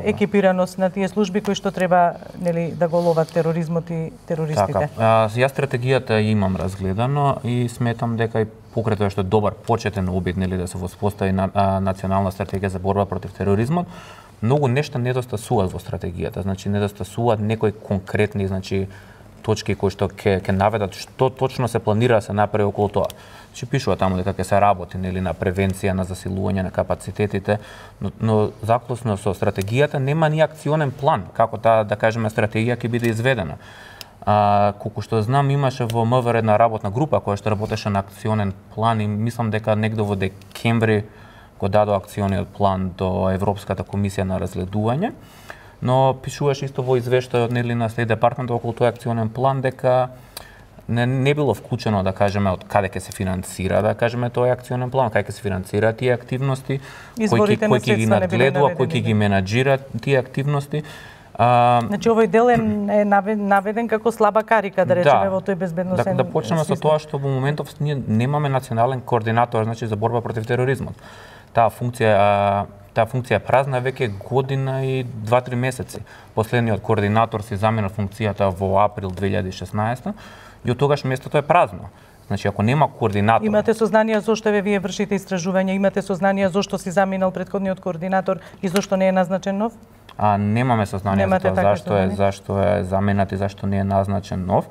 [SPEAKER 7] екипираност на тие служби кои што треба, нели, да го ловат тероризмот и терористите.
[SPEAKER 11] Така, јас стратегијата имам разгледано и сметам дека и покрај тоа што е добар почетен обид, нели, да се воспостави национална стратегија за борба против тероризмот, многу нешта недостасуваат во стратегијата. Значи недостасуваат некои конкретни, значи, точки кои што ќе наведат што точно се планира да се направи околу тоа. Значи пишува таму дека ќе се работи, нели, на превенција, на засилување на капацитетите, но заклучно со стратегијата нема ни акционен план како таа, да кажеме, стратегија ќе биде изведена. Колку што знам, имаше во МВР една работна група која што работеше на акционен план и мислам дека негде во декември го дадо акциониот план до Европската комисија на разгледување, но пишуваше исто во извештајот нели на Стејт департмент околу тој акционен план дека не било вклучено, да кажеме, од каде ќе се финансира, да кажеме, тој акционен план, каде ќе се финансира тие активности, кој ќе ги надгледува, кој ќе ги менаџира тие активности.
[SPEAKER 7] Значи овој дел е наведен како слаба карика, да речеме, во тој безбедносен.
[SPEAKER 11] Да почнеме со тоа што во моментов ние немаме национален координатор, значи за борба против тероризмот. Таа функција е празна веќе година и 2-3 месеци. Последниот координатор си замена функцијата во април 2016 и од тогаш местото е празно. Значи, ако нема координатор...
[SPEAKER 7] Имате сознание зошто вие вршите истражување? Имате сознание зошто си заминал претходниот координатор и зошто не е назначен нов?
[SPEAKER 11] Немаме сознание за тоа зашто е заменат и зашто не е назначен нов.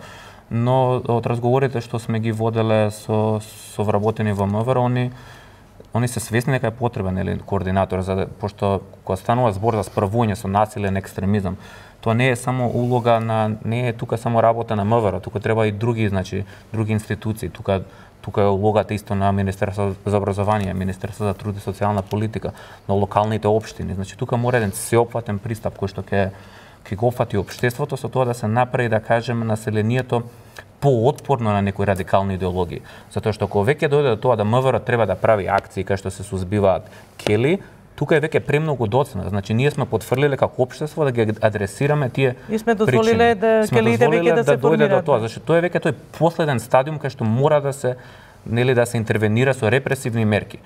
[SPEAKER 11] Но од разговорите што сме ги воделе со вработени во МВР, они се свесни дека е потребен координатор, пошто кога станува збор за справување со насилен екстремизам, тоа не е само улога не е тука само работа на МВР, тука треба и други институции, тука е улогата исто на Министерство за образование, Министерство за труд и социјална политика, на локалните општини. Значи тука мора еден сеопфатен пристап кој што ќе го фати општеството со тоа да се направи, да кажеме, населението поотпорно на некои радикални идеологии. Затоа што кога веќе дојде до тоа да МВР треба да прави акции кај што се сузбиваат кели, тука е веќе премногу доцна. Значи ние сме потврлиле како општество да ги адресираме тие причини.
[SPEAKER 7] И сме дозволиле да келиите веќе да се формираат.
[SPEAKER 11] Тоа, зашто тоа е веќе тој последен стадиум кај што мора да се интервенира со репресивни мерки.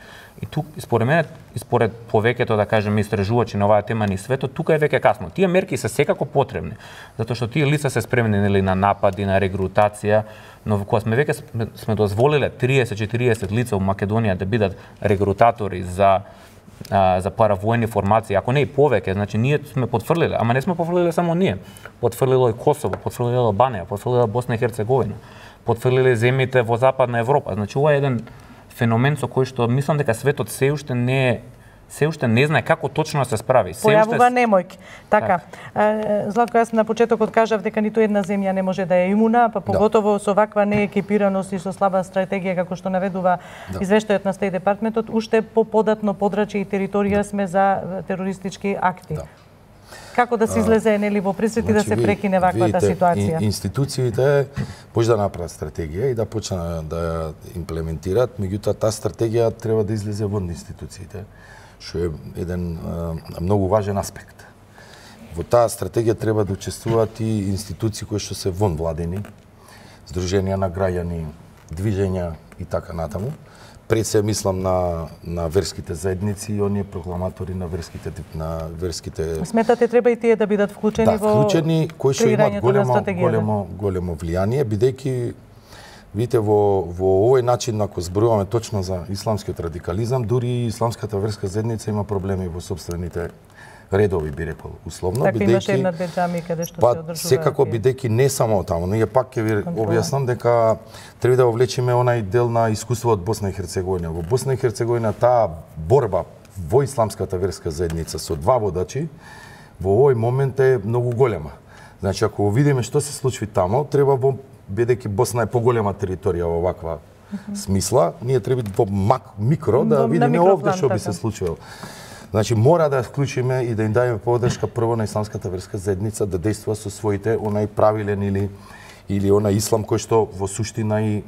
[SPEAKER 11] И тук според мене, според повеќето, да кажеме, истражувачи на оваа тема ни светот, тука е веќе касно. Тие мерки се секако потребни, затоа што тие лица се спремни на напади, на регрутација, но кога сме дозволиле 30-40 лица во Македонија да бидат регрутатори за паравојни формации, ако не и повеќе, значи ние сме потврлиле, ама не сме потврлиле само ние. Потврлило и Косово, потврлило Албанија, потврлило Босна и Херцеговина, потврлиле земјите во Западна Европа. Значи ова е еден феномен со кој што мислам дека светот се уште не знае како точно да се справи.
[SPEAKER 7] Појавува немојки. Така. Златко, јас на почетокот кажав дека ниту една земја не може да е имуна, па поготово со ваква неекипираност и со слаба стратегија како што наведува извештајот на Стејт департментот, уште податно подрачје и територија сме за терористички акти. Како да се излезе во пресвет и да се прекине ваквата ситуација?
[SPEAKER 10] Институциите може да направат стратегија и да почнат да ја имплементираат, меѓутоа таа стратегија треба да излезе вон институциите, што е еден многу важен аспект. Во таа стратегија треба да учествуваат и институции кои што се вон владени, здруженија на граѓани, движења и така натаму. Пред се мислам на верските заедници и оние прокламатори на верските...
[SPEAKER 7] Сметате треба и тие да бидат вклучени во
[SPEAKER 10] вклучени, кои што имаат големо влијание, бидејќи видите во овој начин ако зборуваме точно за исламскиот радикализам, дури исламската верска заедница има проблеми во сопствените редови, би рекол, условно,
[SPEAKER 7] така, имаше една-две џами каде што се одржува.
[SPEAKER 10] Секако бидејќи не само таму, ние пак ќе ви објаснам дека треба да вовлечеме онај дел на искуство од Босна и Херцеговина. Во Босна и Херцеговина таа борба во исламската верска заедница со два водачи во овој момент е многу голема. Значи ако видиме што се случи таму, треба бидејќи Босна е поголема територија во ваква смисла, ние треба во микро да видиме овде што би се случило. Значи мора да вклучиме и да им дадеме поддршка прво на исламската верска заедница да действува со своите онај правилен или онај ислам кој што во суштина и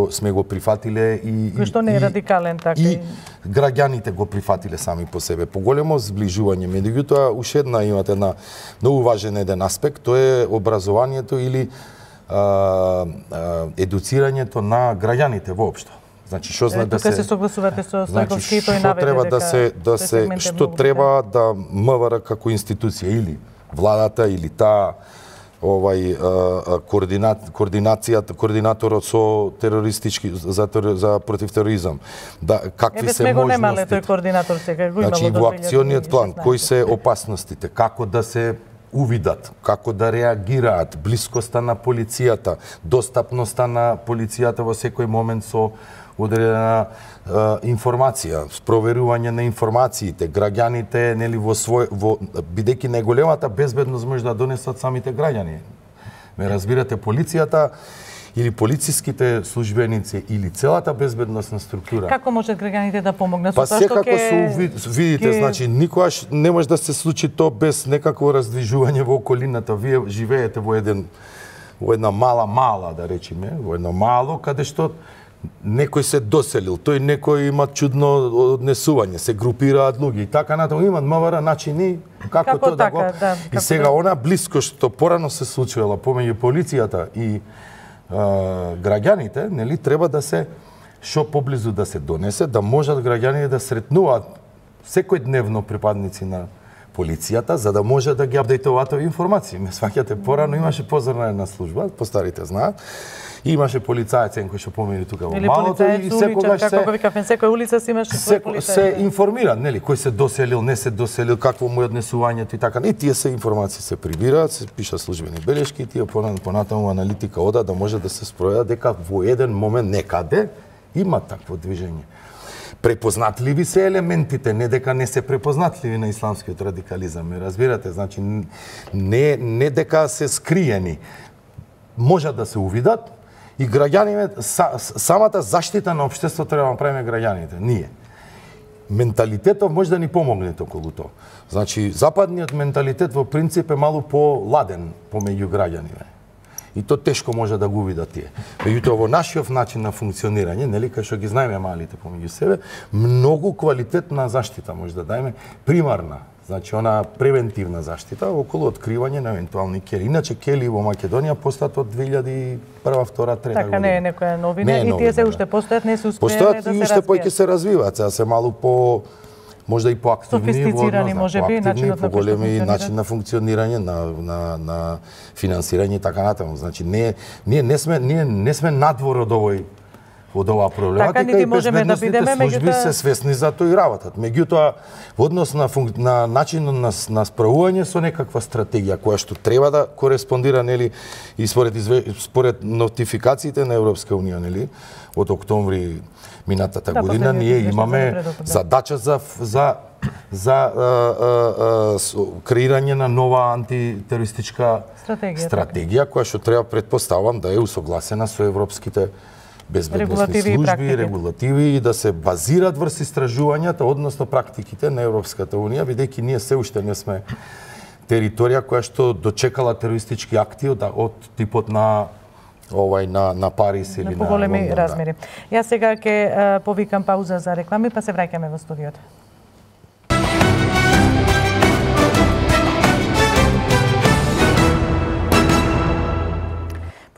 [SPEAKER 10] сме го прифатиле и
[SPEAKER 7] кој што не е радикален така
[SPEAKER 10] и граѓаните го прифатиле сами по себе. Поголемо зближување, меѓутоа уште имате една многу важен еден аспект, тоа е образованието или едуцирањето на граѓаните воопшто. Значи што
[SPEAKER 7] се согласувате со Стојковски и тој наведе дека
[SPEAKER 10] што треба да МВР како институција или владата или таа координаторот со терористички за против тероризам, да какви се можности.
[SPEAKER 7] Немале тој координатор сега, го имало.
[SPEAKER 10] Значи во акциониот план кои се опасностите, како да се увидат, како да реагираат, блискоста на полицијата, достапноста на полицијата во секој момент со одредена информација, проверување на информациите, граѓаните нели бидејќи најголемата безбедност може да донесат самите граѓани. Ме разбирате, полицијата или полициските службеници или целата безбедносна структура.
[SPEAKER 7] Како можат граѓаните да помогнат?
[SPEAKER 10] Па секако видите, значи никогаш не може да се случи то без некакво раздвижување во околината. Вие живеете во една мала, да речеме, во едно мало, каде што некој се доселил, тој некој има чудно однесување, се групираат луѓе и така натаму, имаат МВР начини како тоа да го... И сега она блиско што порано се случувало помеѓу полицијата и граѓаните, нели, треба да се што поблизу да се донесе, да можат граѓаните да сретнуваат секојдневно припадници на полицијата, за да може да ги апдейтуваат овие информации. Ме сваќате, порано имаше позорна една служба, постарите знаат, и имаше полицајцен кој што помени тука во малото и секогаш се
[SPEAKER 7] како викавме, секоја улица си имаше свој полицај.
[SPEAKER 10] Се информира, нели, кој се доселил, не се доселил, какво му е однесувањето и така. И тие се информации се прибираат, се пишат службени белешки и тие понатаму аналитика ода да може да се спроведа дека во еден момент некаде има такво движење. Препознатливи се елементите, не дека не се препознатливи на исламскиот радикализам. Разбирате, значи не дека се скриени. Можат да се увидат и граѓаните, самата заштита на општеството треба да направиме граѓаните, ние. Менталитетот може да ни помогне околу тоа. Значи, западниот менталитет во принцип е малку поладен помеѓу граѓаните. И то тешко може да го видат тие. Меѓутоа во нашиот начин на функционирање, нели, кај што ги знаеме малите помеѓу себе, многу квалитетна заштита може да даеме, примарна. Значи, она превентивна заштита околу откривање на евентуални кели. Иначе кели во Македонија постат од 2001, 2002, 2003 година.
[SPEAKER 7] Така не е некоја новина и тие се уште постојат, не се успеале да се развијат.
[SPEAKER 10] Постојат и уште поќе се развиваат, сега се малку по можда и поактивни,
[SPEAKER 7] софистицирани, можеби,
[SPEAKER 10] поголеми начин на функционирање, на финансирање и така натаму. Значи, ние не сме надвор од оваа проблематика и безбедносните служби се свесни за тоа и работат. Меѓутоа, во однос на начинот на справување со некаква стратегија која што треба да кореспондира, нели, и според нотификациите на Европска унија, нели, од октомври минатата година, ние имаме задача за креирање на нова антитерористичка стратегија која што треба, претпоставам, да е усогласена со европските безбедносни служби, регулативи и да се базираат врз истражувањата, односно практиките на Европската унија, бидејќи ние се уште не сме територија која што дочекала терористички акти од типот на Париз или на
[SPEAKER 7] поголеми размери. Јас сега ќе повикам пауза за реклами, па се враќаме во студиото.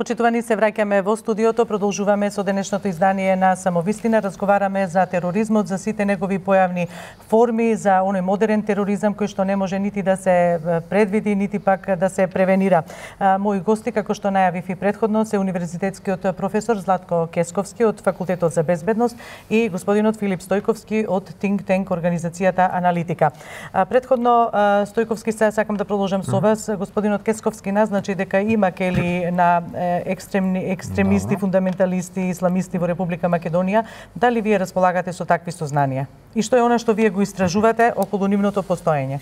[SPEAKER 7] Почитувани, се враќаме во студиото, продолжуваме со денешното издание на Самовистина, разговараме за тероризмот, за сите негови појавни форми, за оној модерен тероризам кој што не може нити да се предвиди, нити пак да се превенира. Мои гости, како што најавив и претходно, се универзитетскиот професор Златко Кесковски од Факултетот за безбедност и господинот Филип Стојковски од Think Tank организацијата Аналитика. Претходно, Стојковски, сакам да продолжам со вас. Господинот Кесковски назначи дека има кели на екстремисти, фундаменталисти, исламисти во Република Македонија. Дали вие располагате со такви сознанија? И што е она што вие го истражувате околу нивното постоење?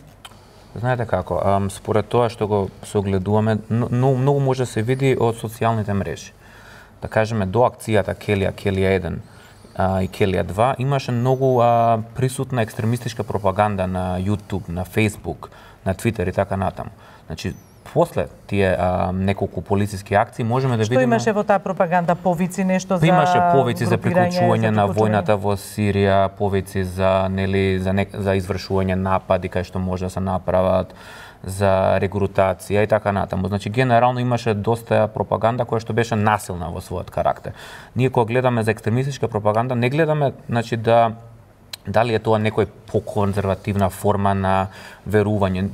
[SPEAKER 11] Знаете како, според тоа што го согледуваме, многу може да се види од социјалните мрежи. Да кажеме, до акцијата Келија 1 и Келија 2 имаше многу присутна екстремистичка пропаганда на YouTube, на Facebook, на Twitter и така натаму. Значи, после тие неколку полициски акции можеме да видиме...
[SPEAKER 7] Што имаше во таа пропаганда? Повици нешто за...
[SPEAKER 11] Имаше повици за приклучување на војната во Сирија, повици за извршување напади кај што може да се направат, за регрутација и така натаму. Значи, генерално имаше доста пропаганда која што беше насилна во својот карактер. Ние кога гледаме за екстремистичка пропаганда, не гледаме, значи, дали е тоа некој поконзервативна форма на верување.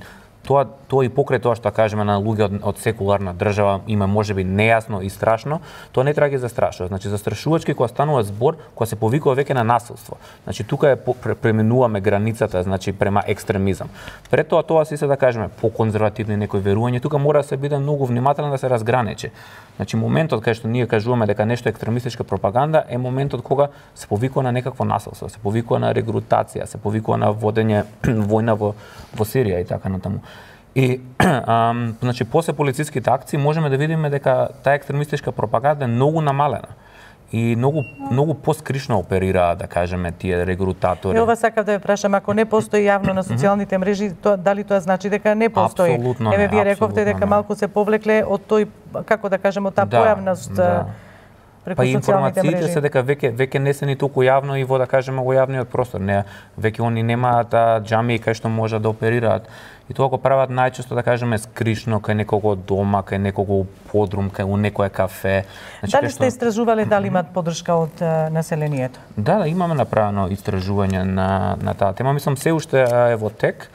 [SPEAKER 11] Тоа и покрај тоа што кажеме на луѓе од секуларна држава има можеби нејасно и страшно, тоа не треба ги застрашува. Значи застрашувачки кога станува збор, кога се повикува веќе на насилство. Значи тука преминуваме границата, значи према екстремизам. Пред тоа се да кажеме поконзервативни некои верувања, тука мора да се биде многу внимателен да се разграничи. Значи моментот кај што ние кажуваме дека нешто е екстремистичка пропаганда е моментот кога се повикува на некакво насилство, се повикува на регрутација, се повикува на водење војна во Сирија и така натаму. И значи после полициските акции можеме да видиме дека таа екстремистичка пропаганда е многу намалена и многу поскришно оперираат, да кажеме, тие регрутатори.
[SPEAKER 7] Ова сакав да ве прашам, ако не постои јавно на социјалните мрежи, дали тоа значи дека не постои?
[SPEAKER 11] Апсолутно
[SPEAKER 7] Еве вие
[SPEAKER 11] не,
[SPEAKER 7] рековте дека малку се повлекле од тој, како да кажеме, од таа појавност преку
[SPEAKER 11] па
[SPEAKER 7] социјалните
[SPEAKER 11] информациите
[SPEAKER 7] мрежи.
[SPEAKER 11] се дека веќе не се ни толку јавно и во, да кажеме, во јавниот простор. Не, веќе они немаат џамии кај што можат да оперираат. И тоа го прават најчесто, да кажеме, скришно кај некого дома, кај некого подрум, кај у некое кафе. Значи,
[SPEAKER 7] Дали сте истражувале дали имаат поддршка од населението?
[SPEAKER 11] Да, имаме направено истражување на таа тема. Мислам, се уште е во тек,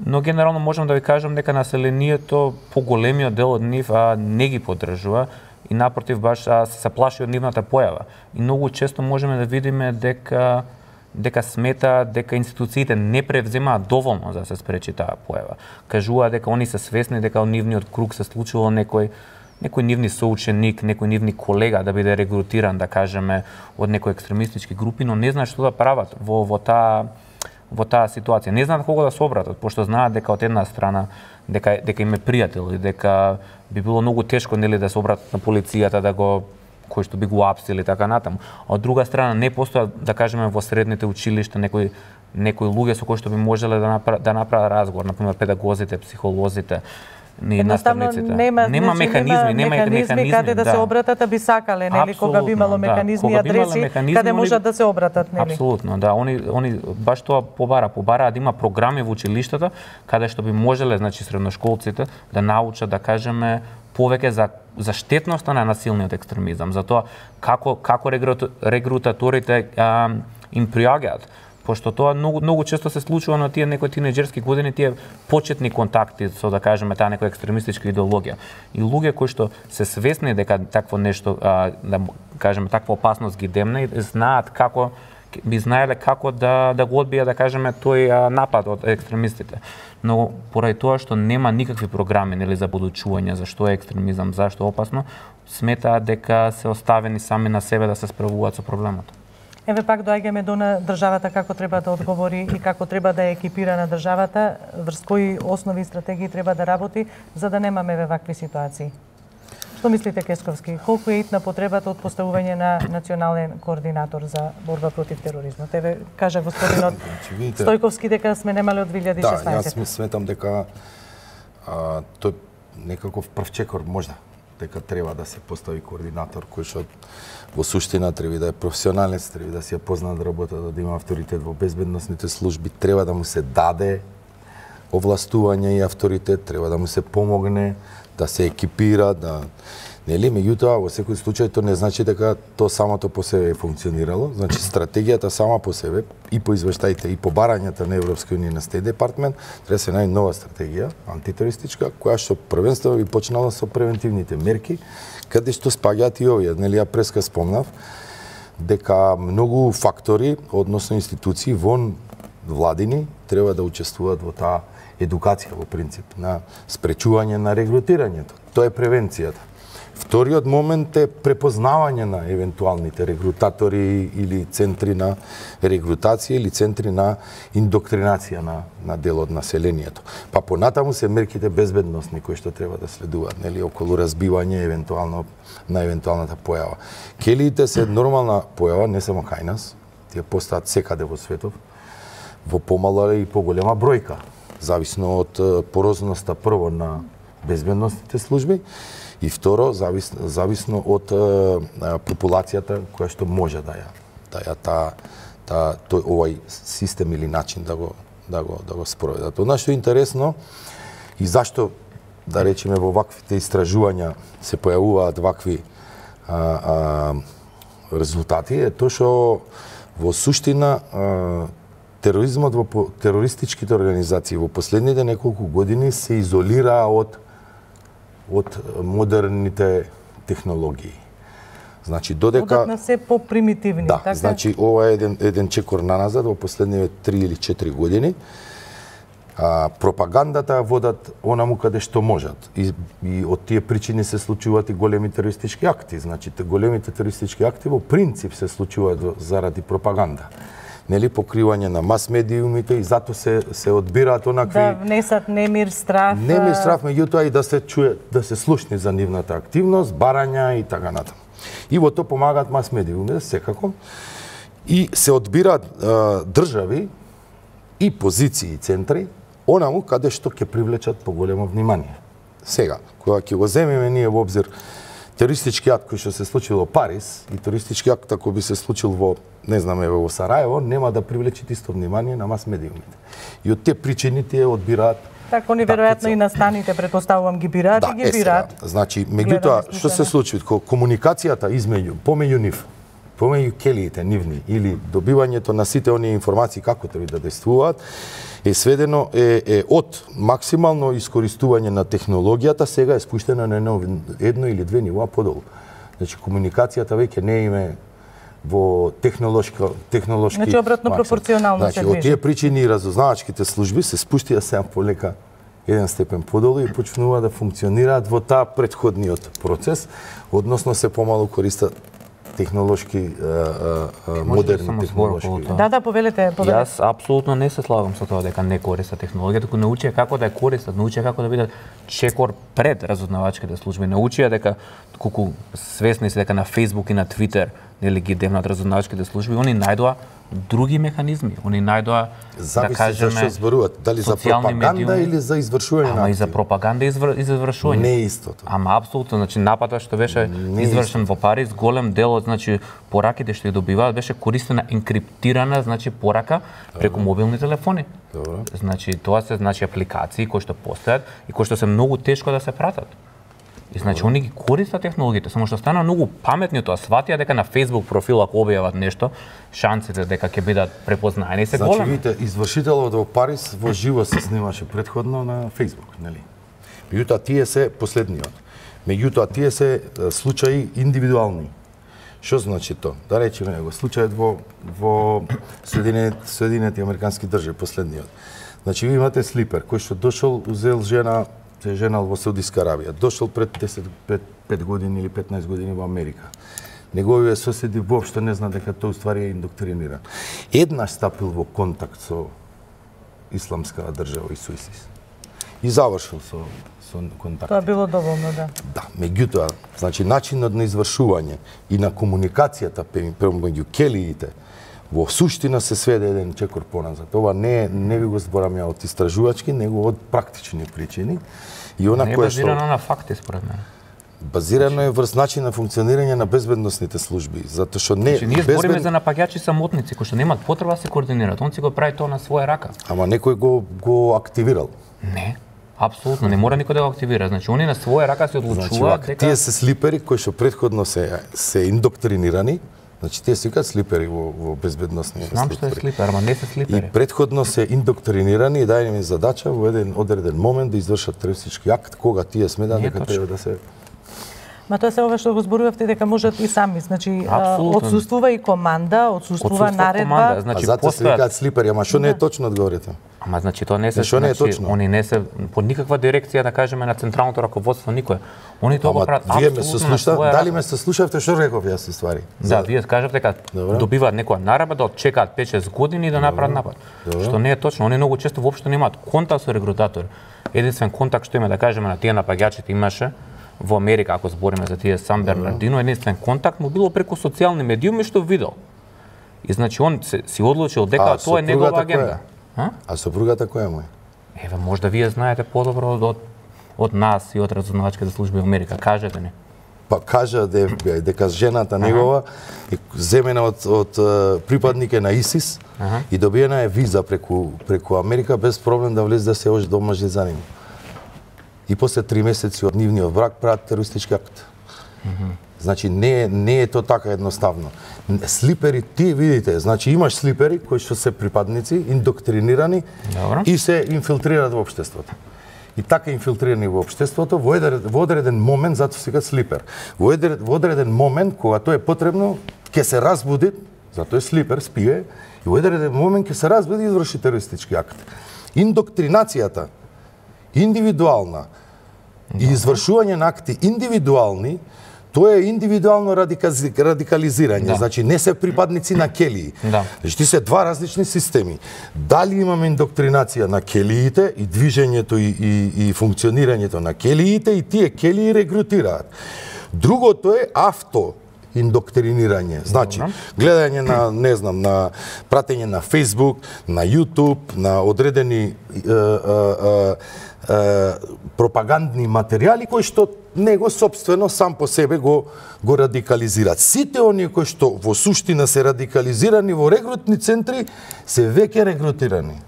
[SPEAKER 11] но генерално можам да ви кажам дека населението, поголемиот дел од нив не ги поддржува и напротив баш се плаши од нивната појава. И многу често можеме да видиме дека смета дека институциите не превземаат доволно за да се спречи таа појава. Кажуваат дека они се свесни дека од нивниот круг се случило некој нивни соученик, некој нивни колега да биде регрутиран, да кажеме, од некои екстремистички групи, но не знаат што да прават во таа ситуација. Не знаат кого да се обратат, пошто знаат дека од една страна дека им е пријател и дека би било многу тешко нели да се обратат на полицијата кој што би го апсили така натаму. А од друга страна не постојат, да кажеме, во средните училишта некои луѓе со кои што би можеле да направат разговор, например педагозите, психолозите, и наставниците. Нема механизми
[SPEAKER 7] каде да се обратат, а би сакале, нели, кога би имало механизми и адреси каде можат да се обратат, нели?
[SPEAKER 11] Апсолутно, да. Они баш тоа побараат да има програми во училиштата каде што би можеле, значи, средношколците да научат, да кажеме, повеќе за штетноста на насилниот екстремизам, за тоа како регрутаторите им приаѓаат. Пошто тоа многу често се случува на тие некои тинеџерски години, тие почетни контакти со, да кажеме, таа некоја екстремистичка идеологија. И луѓе кои што се свесни дека такво нешто, да кажеме, таква опасност ги демне, знаат би знаеле како да го одбијат, да кажеме, тој напад од екстремистите. Но поради тоа што нема никакви програми, нели, за подучување за што е екстремизам, зашто е опасно, сметаат дека се оставени сами на себе да се справуваат со проблемот.
[SPEAKER 7] Еве пак доаѓаме до државата како треба да одговори и како треба да е екипирана државата, врз кои основи и стратегии треба да работи за да немаме вакви ситуации. Што мислите, Кесковски? Колку е итна потребата од поставување на национален координатор за борба против тероризмот? Еве кажа господинот Стојковски дека сме немале од 2016.
[SPEAKER 10] Да, јас сметам дека тој некаков прв чекор можда дека треба да се постави координатор кој што во суштина треба да е професионалец, треба да си ја познат работата, да има авторитет во безбедносните служби, треба да му се даде овластување и авторитет, треба да му се помогне, да се екипира, нели, меѓутоа во секој случај тоа не значи дека тоа самото по себе е функционирало. Значи стратегијата сама по себе и по извештаите и по барањата на Европска унија на Стеј департмент треба се најде нова стратегија антитерористичка која што првенствено би почнала со превентивните мерки, каде што спаѓаат и овие. Нели, ја преска спомнав дека многу фактори, односно институции вон владини треба да учествуваат во таа едукација во принцип на спречување на регрутирањето. Тоа е превенцијата. Вториот момент е препознавање на евентуалните регрутатори или центри на регрутација или центри на индоктринација на дел од населението. Па понатаму се мерките безбедносни кои што треба да следуваат, нели, околу разбивање на евентуалната појава. Келиите се нормална појава не само кај нас, тие постојат секаде во светот, во помала и поголема бројка, зависно од порозноста прво на безбедносните служби и второ зависно од популацијата која што може да ја тој овој систем или начин да го спроведат. Она што е интересно и зашто, да речеме, во ваквите истражувања се појавуваат вакви резултати е тоа што во суштина тероризмот во терористичките организации во последните неколку години се изолираа од модерните технологии. Значи додека
[SPEAKER 7] одат на се попримитивни,
[SPEAKER 10] да,
[SPEAKER 7] така?
[SPEAKER 10] Значи ова е еден чекор наназад во последните 3 или 4 години. Пропагандата водат онаму каде што можат и од тие причини се случуваат и големи терористички акти. Значи големите терористички акти во принцип се случуваат заради пропаганда. нели покривање на мас медиумите и затоа се одбираат онакви
[SPEAKER 7] да внесат немир, страф.
[SPEAKER 10] Немир, страф, меѓутоа и да се чуе, да се слушни за нивната активност, барања и така натаму. И во тоа помагаат мас медиумите секако. И се одбираат држави и позиции и центри онаму каде што ќе привлечат поголемо внимание. Сега, кога ќе го земеме ние во обзир терористички акт кој што се случил во Париз и терористички акт ако би се случил во, не знаме, во Сараево, нема да привлечи исто внимание на мас медиумите. И од тие причини тие одбираат.
[SPEAKER 7] Така, они веројатно и настаните, предпоставувам, ги бираат и ги бираат.
[SPEAKER 10] Значи, меѓутоа, што се случи? Комуникацијата помеѓу нив, помеѓу келиите нивни или добивањето на сите оние информации како треба да действуваат, е сведено од максимално искористување на технологијата, сега е спуштена на едно или две нива подолу. Значи, комуникацијата веќе не име во технолошки...
[SPEAKER 7] Значи, обратно пропорционално се движи.
[SPEAKER 10] Од тие причини разузнавачките служби се спуштија сега полека еден степен подолу и почнува да функционираат во таа претходниот процес, односно се помалу користат технолошки, модерни технолошки.
[SPEAKER 7] Да, повелете.
[SPEAKER 11] Јас апсолутно не се слагам со тоа дека не користат технологија, туку научија како да ја користат, научија како да бидат чекор пред разузнавачките служби, научија дека колку свесни се дека на Facebook и на Twitter нели ги демнат разузнавачките служби, они најдоа други механизми, они најдоа да кажеме
[SPEAKER 10] за што зборуваат, дали за пропаганда или за извршување на
[SPEAKER 11] акти. И за пропаганда и за извршување.
[SPEAKER 10] Не е истото.
[SPEAKER 11] Ама апсолутно, значи нападот што беше извршен во Париз, голем дел од значи пораките што ги добиваат беше користена енкриптирана значи порака преку мобилни телефони.
[SPEAKER 10] Добро.
[SPEAKER 11] Значи тоа се значи апликации кои што постојат и кои што се многу тешко да се пратат. И значи они ги користат технологиите, само што стана многу паметни тоа, сватија дека на Facebook профил ако објават нешто, шансите дека ќе бидат препознаени се големи.
[SPEAKER 10] Значи видите, извршителот во Париз во живо се снимаше претходно на Facebook, нели? Меѓутоа тие се последниот. Меѓутоа тие се случаи индивидуални. Што значи тоа? Да речеме го случајот во Соединените американски држави последниот. Значи ви имате слипер кој што дошол, узел жена, се женал во Саудиска Арабија, дошол пред 5 години или 15 години во Америка. Неговите соседи воопшто не знаат дека тој ствари е индоктриниран. Еднаш стапил во контакт со исламска држава и со ИСИС. И завршил со контакт.
[SPEAKER 7] Тоа било доволно, да.
[SPEAKER 10] Да, меѓутоа, значи начинот на извршување и на комуникацијата меѓу келиите во суштина се сведе еден чекор поназад. Ова не ви го зборам ја од истражувачки, него од практични причини. И она
[SPEAKER 11] не е базирано на факти, според мене.
[SPEAKER 10] Базирано е врз начин на функционирање на безбедносните служби, затоа што не
[SPEAKER 11] значи, ние збориме за напаѓачи самотници кои што немаат потреба да се координираат, он си го прави тоа на своја рака.
[SPEAKER 10] Ама некој го активирал.
[SPEAKER 11] Не. Апсолутно, не мора никој да го активира. Значи, они на своја рака се одлучуваат
[SPEAKER 10] дека тие се слипери кои што претходно се индоктринирани. Значи, тие се викаат слипери во безбедносни служби.
[SPEAKER 11] Знам што е слипер, ама не се слипери.
[SPEAKER 10] И претходно се индоктринирани и дај им задача во еден одреден момент да извршат терористички акт, кога тие сметаат дека треба да се...
[SPEAKER 7] Ма тоа се ова што го зборувавте дека можат и сами, значи отсуствува и команда, отсуствува наредба.
[SPEAKER 10] Значи, затоа се викаат слипери, ама што не е точно одговорите?
[SPEAKER 11] Ама значи тоа не се значи, они не се под никаква дирекција да кажеме на централното раководство никој. Они тоа го прават апсолутно.
[SPEAKER 10] Дали ме се слушавте што реков јас ствари?
[SPEAKER 11] Да, вие кажавте дека добиваат некоја наредба да чекаат 5-6 години и да направат напад. Што не е точно, они многу често воопшто немаат контакт со регрутатори. Единствен контакт што има да кажеме на тие напаѓачите имаше во Америка, ако збориме за тие Сан Бернардино, единствен контакт му било преку социјални медиуми што видел. И значи он си одлучил дека тоа е негова агенда.
[SPEAKER 10] А сопругата која му е?
[SPEAKER 11] Еве, можда вие знаете подобро од нас и од разузнавачките служби во Америка. Кажете ни.
[SPEAKER 10] Па кажа дека жената негова е земена од припадника на ИСИС и добиена е виза преку Америка без проблем да влезе да се ош домашни за нив. И после 3 месеци од нивниот брак прават терористички акт. Значи не е тоа така едноставно. Слипери ти видите, значи имаш слипери кои што се припадници индоктринирани и се инфилтрираат во општеството. И така инфилтрирани во општеството во одреден момент, затоа се вика слипер. Во одреден момент кога тоа е потребно, ќе се разбуди, затоа е слипер, спие, и во одреден момент ќе се разбуди и изврши терористички акт. Индоктринацијата индивидуална и извршување на акти индивидуални Тоа е индивидуално радикализирање, значи не се припадници на келии. Значи ти се два различни системи. Дали имаме индоктринација на келиите и движењето и функционирањето на келиите и тие келии регрутираат. Другото е индоктринирање. Значи, гледање на, не знам, на пратење на Facebook, на YouTube, на одредени пропагандни материјали кои што него собствено сам по себе го радикализираат. Сите оние кои што во суштина се радикализирани во регрутни центри се веќе регрутирани.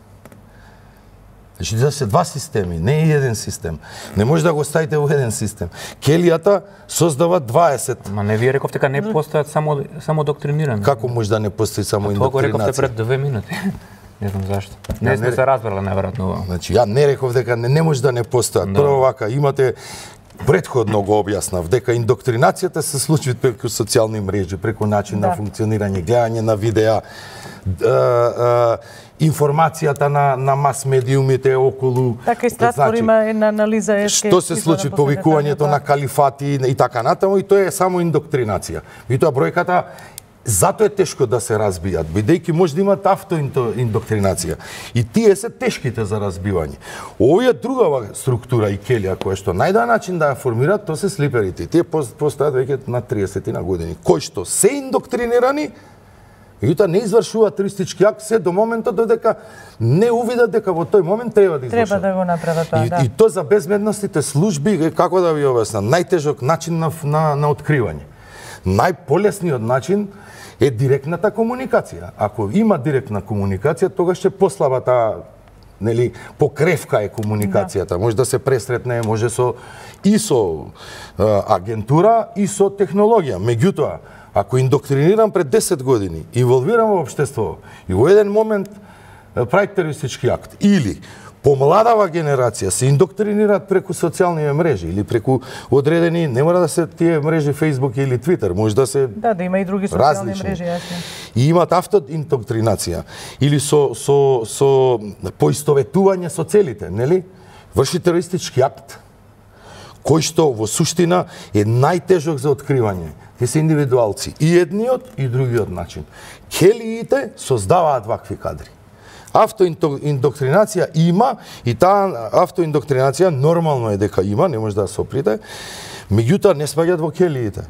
[SPEAKER 10] Значи, да се два системи, не е еден систем. Не може да го ставите во еден систем. Келијата создава 20.
[SPEAKER 11] Ма не вие рековте дека не постојат само доктринирани.
[SPEAKER 10] Како може да не постои само индоктринација?
[SPEAKER 11] Тоа го рековте пред 2 минути. Не знам зашто. Не сме се разбрали најверојатно.
[SPEAKER 10] Значи, ја не реков дека не може да не постојат. Прво вака, имате претходно го објаснав дека индоктринацијата се случи преку социјални мрежи, преку начин на функционирање, гледање на видеа, информацијата на мас медиумите околу.
[SPEAKER 7] Така и Стратфор има една анализа.
[SPEAKER 10] Што се случи повикувањето на калифати и така натаму, и тоа е само индоктринација. И тоа бројката затоа е тешко да се разбијат, бидејќи може да имат автоиндоктринација. И тие се тешките за разбивање. Овие другава структура и келија која што најден начин да ја формираат, тоа се слиперите. Тие постојат веќе на 30 на години, кои што се индоктринирани, меѓутоа не извршуваат терористички акт се до моментот додека не увидат дека во тој момент треба да извршат.
[SPEAKER 7] Треба да го направат тоа, да.
[SPEAKER 10] И тоа за безбедносните служби, како да ви објаснам, најтежок начин на откривање. Најполесниот начин е директната комуникација. Ако има директна комуникација, тогаш ќе послаба таа, нели, покревка е комуникацијата. Може да се пресретне, може со агентура и со технологија. Меѓутоа, ако индоктринирам пред 10 години, инволвирам во општество и во еден момент прави терористички акт, или помладава генерација се индоктринираат преку социјални мрежи или преку одредени, не мора да се тие мрежи Facebook или Twitter, може да се
[SPEAKER 7] да има и други социјални мрежи, јасно.
[SPEAKER 10] И имаат автоиндоктринација или со поистоветување со целите, нели? Врши терористички акт кој што во суштина е најтежок за откривање. Те се индивидуалци, и едниот и другиот начин. Келиите создаваат вакви кадри. Автоиндоктринација има и таа автоиндоктринација нормално е дека има, не може да се оприте, меѓутоа не спаѓаат во келиите.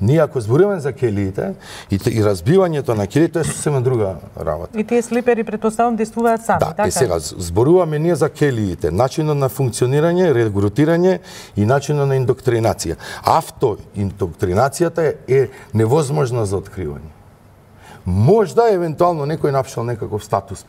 [SPEAKER 10] Ние ако зборуваме за келиите и разбивањето на келиите е сосема друга работа.
[SPEAKER 7] И тие слипери претпоставам действуваат сами, така?
[SPEAKER 10] Да, сега зборуваме ние за келиите, начинот на функционирање, регрутирање и начинот на индоктринација. Автоиндоктринацијата е невозможна за откривање. Можда евентуално некој напишал некаков статус,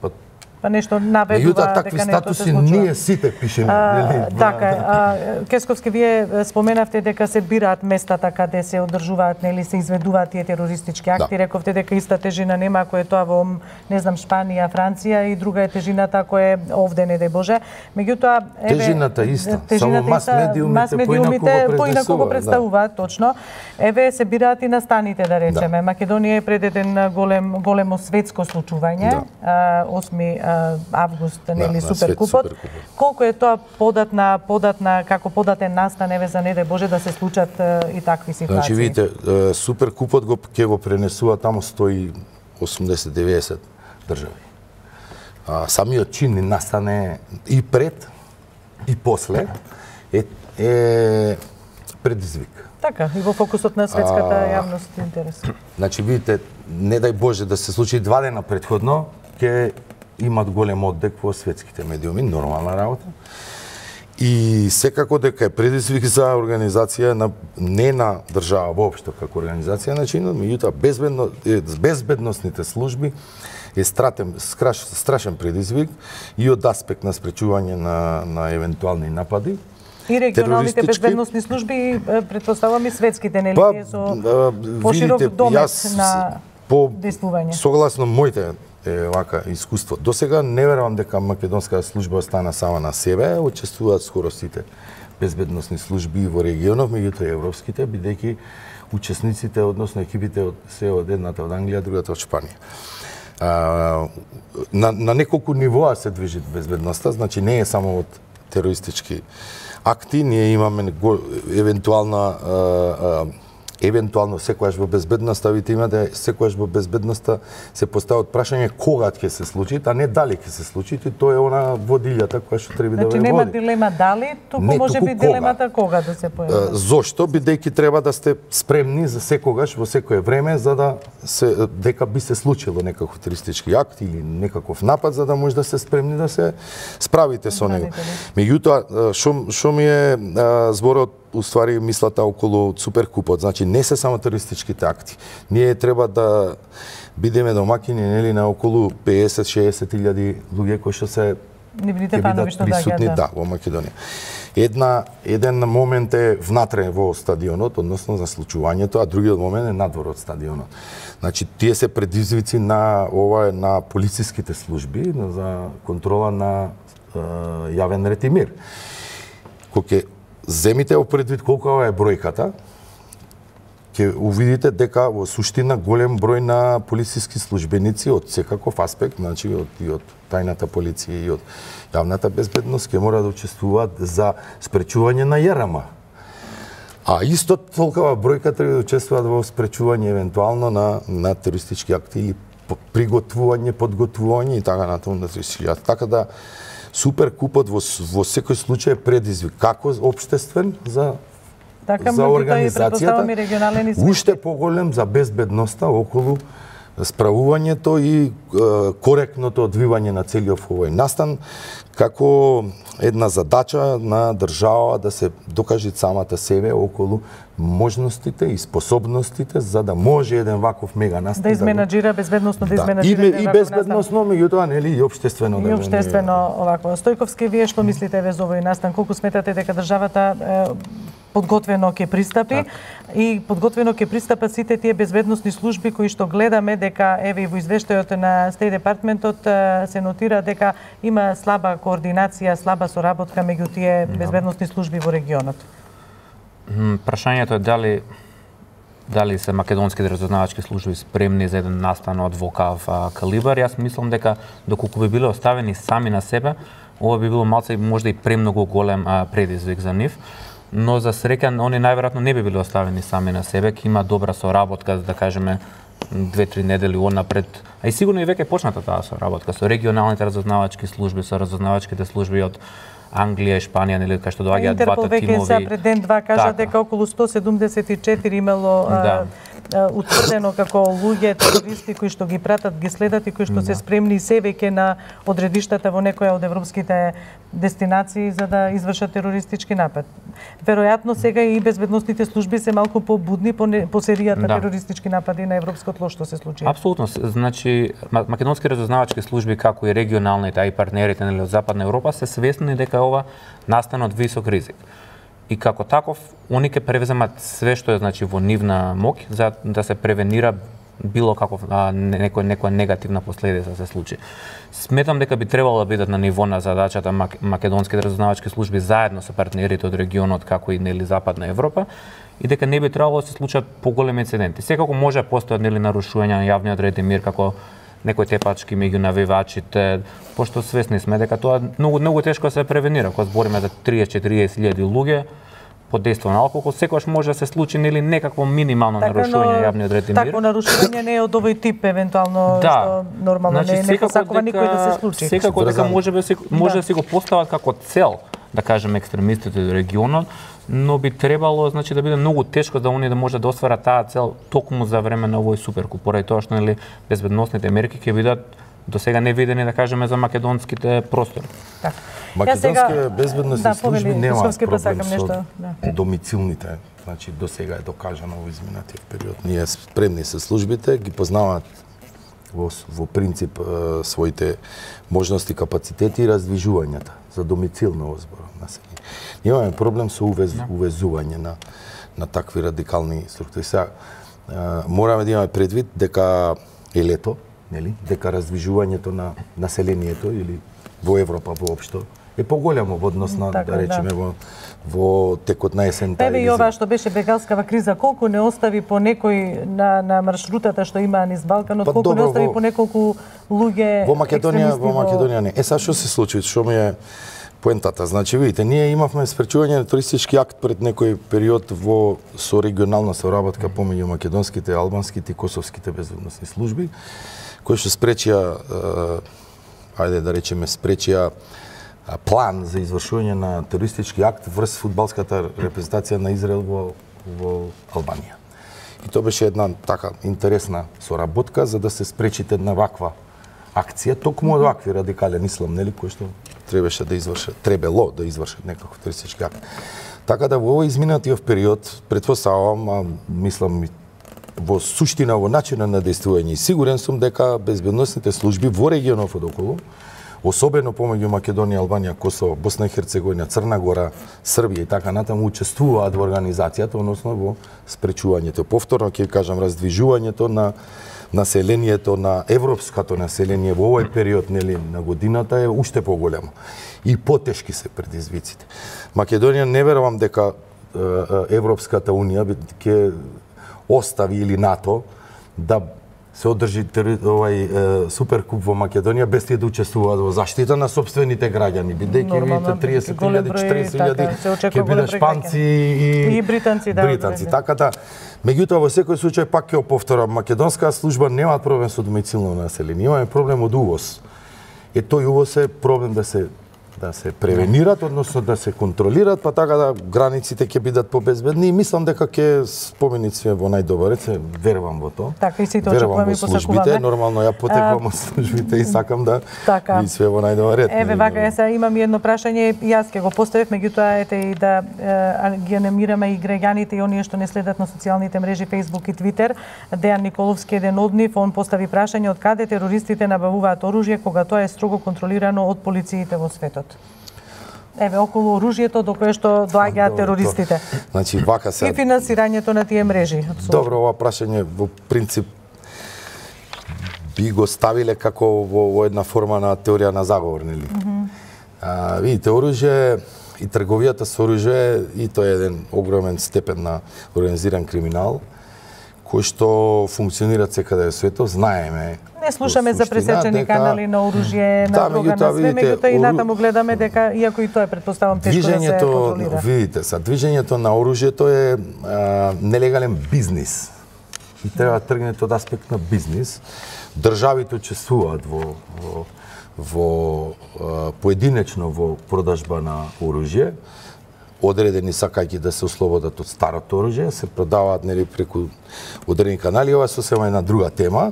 [SPEAKER 7] па нешто наведува дека нешто се случува.
[SPEAKER 10] ние сите пишеме, нели?
[SPEAKER 7] Така, Кесковски, вие споменавте дека се бираат местата каде се одржуваат, нели, се изведуваат тие терористички акти. Рековте дека иста тежина нема ако е тоа во, не знам, Шпанија, Франција, и друга е тежината ако е овде, не дај Боже. Меѓутоа,
[SPEAKER 10] тежината иста, само мас медиумите
[SPEAKER 7] поинаку го представуваат, точно. Еве се бираат и настаните, да речеме. Македонија е пред еден големо светско случување, 8 август, нели, Суперкупот. Колку е тоа податна како податен настан, еве, за не дај Боже да се случат и такви ситуации?
[SPEAKER 10] Значи, видите, Суперкупот ќе го пренесува таму 180-90 држави. Самиот чин настане и пред и после е предизвик.
[SPEAKER 7] Така, и во фокусот на светската јавност интерес.
[SPEAKER 10] Значи, видите, не дај Боже да се случи 2 дена претходно, ќе имат голем оддек во светските медиуми, нормална работа. И секако дека е предизвик за организација не на држава воопшто како организација на чинот, меѓутоа безбедносните служби е страшен предизвик и од аспект на спречување на евентуални напади.
[SPEAKER 7] И регионалните безбедносни служби, претпоставувам и светските, нели, со поширок домет на действување.
[SPEAKER 10] Согласно моите вака искуство. До сега не верувам дека македонска служба остана сама на себе, учествуваат скоро сите безбедносни служби во регионов, меѓутоа европските, бидејќи учесниците, односно екипите се од едната од Англија, другата од Шпанија. На неколку нивоа се движи безбедноста, значи не е само од терористички акти, ние имаме евентуално секогаш во безбедноста, вите имате секогаш во безбедноста се постават прашање кога ќе се случи, а не дали ќе се случи, и тоа е она водилјата која што треба да ве води.
[SPEAKER 7] Значи нема дилема дали, туку може би дилемата кога да се појави.
[SPEAKER 10] Зошто? Бидејќи треба да сте спремни за секогаш во секое време за да се дека би се случило некаков терористички акт или некаков напад за да може да се спремни да се справите со него. Меѓутоа што ми е зборот уствари мислата околу суперкупот, значи не се само терористичките акти. Ние треба да бидеме домакини нели на околу 50-60 илјади луѓе кои што се присутни во Македонија. Еден момент е внатре во стадионот, односно за случувањето, а другиот момент е надвор од стадионот. Значи тие се предизвици на на полициските служби за контрола на јавен ред и мир. Кога земите во предвид колку е бројката, ќе увидите дека во суштина голем број на полициски службеници од секаков аспект, значи од тајната полиција и од јавната безбедност ќе мора да учествуваат за спречување на ЈРМ. А исто толкова бројка треба да учествуваат во спречување евентуално на терористички акти или приготвување, подготвување и така натаму на терористички акти. Така да суперкупот во секој случај е предизвик како општествен за организацијата, уште поголем за безбедноста околу справувањето и коректното одвивање на целиот овој настан, како една задача на држава да се докаже самата себе околу можностите и способностите за да може еден ваков мега настан
[SPEAKER 7] да изменаџира безбедносно, да изменаџира
[SPEAKER 10] и безбедносно, меѓутоа нели и општествено
[SPEAKER 7] и општествено овакво. Стојковски, вие што мислите вез овој настан? Колку сметате дека државата подготвено ќе пристапи и подготвено ќе пристапат сите тие безбедносни служби кои што гледаме дека еве и во извештајот на Стеј департментот се нотира дека има слаба координација, слаба соработка меѓу тие безбедносни служби во регионот.
[SPEAKER 11] Прашањето е дали се македонските разузнавачки служби спремни за еден настан од ваков калибар. Јас мислам дека доколку би биле оставени сами на себе, ова би било малце можда и премногу голем предизвик за нив. Но за среќа они најверојатно не би биле оставени сами на себе, ќе има добра соработка, да кажеме 2-3 недели онапред. А и сигурно и веќе почната таа соработка со регионалните разузнавачки служби, со разузнавачките служби од Англија и Шпанија, нели, кај што доаѓаат двата тимови.
[SPEAKER 7] Интерпол веќе пред ден-два кажа дека околу 174 имало утврдено како луѓе терористи кои што ги пратат, ги следат и кои што се спремни се веќе на одредиштата во некоја од европските дестинации за да извршат терористички напад. Веројатно сега и безбедносните служби се малку побудни по серијата терористички напади на европско тло што се случи.
[SPEAKER 11] Апсолутно. Значи македонски разузнавачки служби како и регионалните, а и партнерите од Западна Европа се свесни дека ова настан од висок ризик. И како таков, они ќе превземат све што е значи во нивна моќ за да се превенира било каков некоја негативна последица се случи. Сметам дека би требало да бидат на ниво на задачата македонските разузнавачки служби заедно со партнерите од регионот како и нели Западна Европа и дека не би требало да се случат поголеми инциденти. Секако може да постојат нели нарушувања на јавниот ред и мир како некои тепачки меѓу навивачите, пошто свесни сме дека тоа многу тешко се превенира. Кога збориме за 30-40 илјади луѓе под дејство на алкохол, секогаш може да се случи нели некакво минимално нарушување на јавниот ред и мир.
[SPEAKER 7] Такво нарушување не е од овој тип евентуално што нормално не е сакува никој да се случи.
[SPEAKER 11] Секако дека може да си го постават како цел, да кажеме екстремистите од регионот, но би требало значи да биде многу тешко да они да може да осварат таа цел токму за време на овој суперкуп, поради тоа што нели безбедносните мерки ќе бидат до сега невидени, да кажеме, за македонските простори.
[SPEAKER 10] Македонските безбедносни служби немаат проблем со домицилните. Значи, до сега е докажано во изминатиот период. Ние спремни се службите, ги познаваат во принцип своите можности, капацитети и раздвижувањата за домицилно зборам население. Немаме проблем со увезување на такви радикални структури. Сега мораме да имаме предвид дека е лето, нели? Дека раздвижувањето на населението или во Европа воопшто е поголемо во однос на да речеме во текот на есента.
[SPEAKER 7] Еве и ова што беше бегалскава криза, колку не остави по некој на маршрутата што имаа низ Балканот, колку не остави по неколку луѓе
[SPEAKER 10] во Македонија не. Сега што се случи, што ми е поентата. Значи, видите, ние имавме спречување на туристички акт пред некој период со регионална соработка помеѓу македонските, албанските и косовските безбедносни служби, кои што спречија, ајде да речеме, спречија план за извршување на терористички акт врз фудбалската репрезентација на Израел во Албанија. И тоа беше една така интересна соработка за да се спречите една ваква акција, токму од вакви радикален ислам, нели, кој што требело да извршат некаков терористички акт. Така да во овој изминатиот период, претпоставувам, мислам, во суштина, во начинот на действување, сигурен сум дека безбедносните служби во регионов одоколу, особено помеѓу Македонија, Албанија, Косово, Босна и Херцеговина, Црна Гора, Србија и така натаму учествуваат во организацијата, односно во спречувањето. Повторно ќе кажам, раздвижувањето на населението, на европското население во овој период, нели, на годината е уште поголемо. И потешки се предизвиците. Македонија не верувам дека Европската унија ќе остави или НАТО да се одржи овај суперкуп во Македонија без тие да учествуваат во заштита на сопствените граѓани, бидејќи видите 30.000, 40.000 ќе бидат шпанци и британци. Така да, меѓутоа во секој случај пак ќе повторам, македонска служба нема проблем со домицилно население, имаме проблем од увоз. Тој увоз е проблем да се превенират, односно да се контролират, па така да границите ќе бидат побезбедни и мислам дека ќе спомените све во најдобар ред, верувам во тоа.
[SPEAKER 7] Така и сите очекуваме и посакуваме.
[SPEAKER 10] Нормално ја потекувам од службите и сакам да ви све во најдобар ред.
[SPEAKER 7] Еве вака, сега имам едно прашање, јас ќе го поставив, меѓутоа ете и да ги анимираме и граѓаните и оние што не следат на социјалните мрежи Facebook и Twitter. Дејан Николовски еден од нив, он постави прашање од каде терористите набавуваат оружје кога тоа е строго контролирано од полициите во светот. Еве, околу оружјето до кое што доаѓаат терористите.
[SPEAKER 10] Значи, вака се...
[SPEAKER 7] И финансирањето на тие мрежи.
[SPEAKER 10] Добро, ова прашање во принцип би го ставиле како во една форма на теорија на заговор, нели? Видите, оружје и трговијата со оружје, и тоа е еден огромен степен на организиран криминал, кој што функционираат секаде во светот, знаеме.
[SPEAKER 7] Не слушаме за пресечени канали на оружје, на дрога, на све, меѓутоа и натаму гледаме дека, иако и тоа предпоставам тешко да се контролира.
[SPEAKER 10] Видите, движењето на оружјето е нелегален бизнис. И треба да тргнете од аспект на бизнис. Државите учествуваат во поединечно во продажба на оружје. Одредени сакајќи да се ослободат од старото оружје, се продаваат, нели, преку одредени канали. Ова е сосема една друга тема.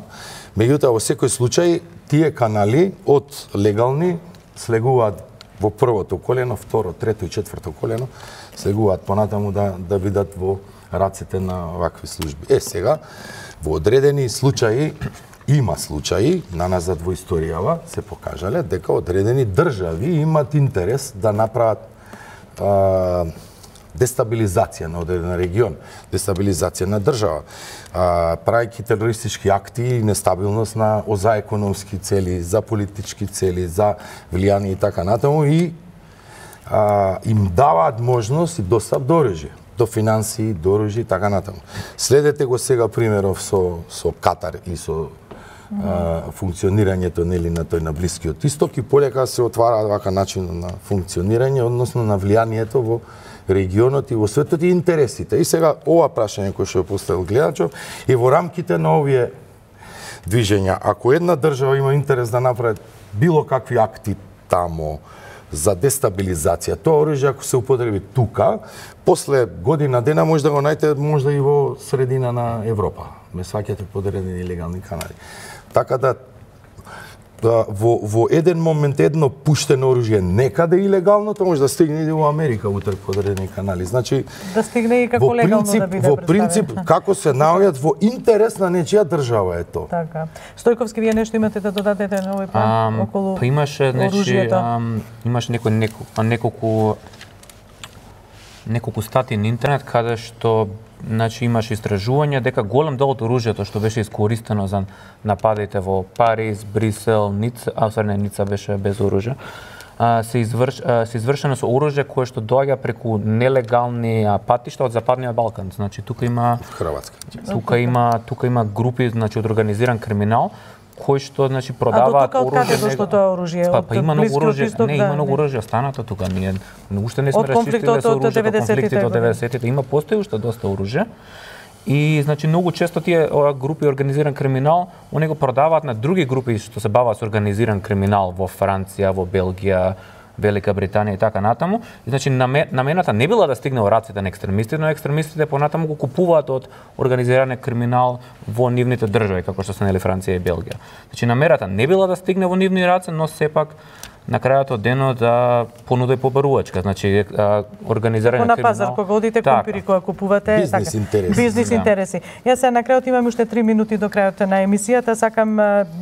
[SPEAKER 10] Меѓутоа, во секој случај, тие канали од легални слегуваат во првото колено, второ, трето и четврто колено, слегуваат понатаму да бидат во рацете на вакви служби. Сега, во одредени случаи, има случаи, наназад во историјава, се покажале дека одредени држави имаат интерес да направат дестабилизација на одреден регион, дестабилизација на држава, правејќи терористички акти и нестабилност за економски цели, за политички цели, за влијание и така натаму, и им даваат можност и достап до оружје, до финансии, до оружје и така натаму. Следете го сега примеров со Катар и со функционирањето, нели, на тој на Блискиот Исток, и полека се отвара вака начин на функционирање, односно на влијанието во регионот и во светот и интересите. И сега ова прашање кој што поставил гледачов е во рамките на овие движења. Ако една држава има интерес да направи било какви акти тамо за дестабилизација, тоа оружје ако се употреби тука, после година дена може да го најдете можда и во средина на Европа. Ме сваќате подредени легални канали. Така да во еден момент едно пуштено оружје некаде илегално, тоа може да стигне и во Америка утре подредени канали. Значи
[SPEAKER 7] да стигне и како легално да биде
[SPEAKER 10] представено. Во принцип како се наоѓаат во интерес на нечија држава е тоа.
[SPEAKER 7] Така. Стојковски, вие нешто имате да додадете на овој план околу оружјето?
[SPEAKER 11] Имаше неколку статии на интернет каде што имаше истражување дека голем дел од оружјето што беше искористено за нападите во Париз, Брисел, Ница, Ница беше без оружје, се извршено со оружје кое што доаѓа преку нелегални патишта од Западниот Балкан. Значи тука има
[SPEAKER 10] Хрватска.
[SPEAKER 11] Тука има групи, значи, од организиран криминал кои што значи продаваат оружје.
[SPEAKER 7] А до тука откаде дошло тоа оружје?
[SPEAKER 11] Па има многу оружје, не има многу оружје останато тука. Ние уште не сме расчистиле со оружјето, конфликтите од 90-тите. Има постои уште доста оружје. И значи многу често тие групи организиран криминал, они го продаваат на други групи што се бават со организиран криминал во Франција, во Белгија, Велика Британија и така натаму. И значи намената не била да стигне во раците на екстремисти, но екстремистите понатаму го купуваат од организиран криминал во нивните држави, како што се нели Франција и Белгија. Значи намерата не била да стигне во нивни раце, но сепак на крајот од денот понуда и побарувачка, значи организиран криминал.
[SPEAKER 7] На пазар кога одите, кумпири кога купувате,
[SPEAKER 10] бизнес интереси.
[SPEAKER 7] Бизнес интереси. Јас на крајот имам уште 3 минути до крајот на емисијата, сакам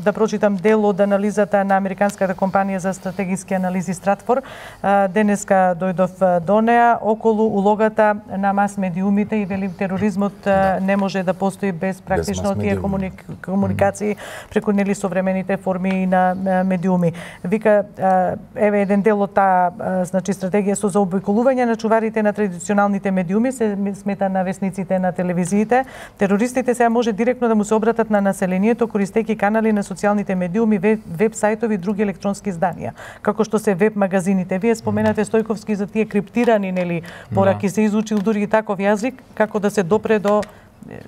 [SPEAKER 7] да прочитам дел од анализата на американската компанија за стратегиски анализи Стратфор. Денеска дојдов до неа околу улогата на мас медиумите и вели тероризмот не може да постои без практично тие комуникации преку нели современите форми на медиуми. Вика еве еден дел од таа значи стратегија со заобиколување на чуварите на традиционалните медиуми се смета на весниците на телевизиите. Терористите сега може директно да му се обратат на населението користејќи канали на социјалните медиуми, веб сајтови и други електронски изданија, како што се веб магазините. Вие споменате Стојковски за тие криптирани нели пораки, се изучил дури и таков јазик како да се допре до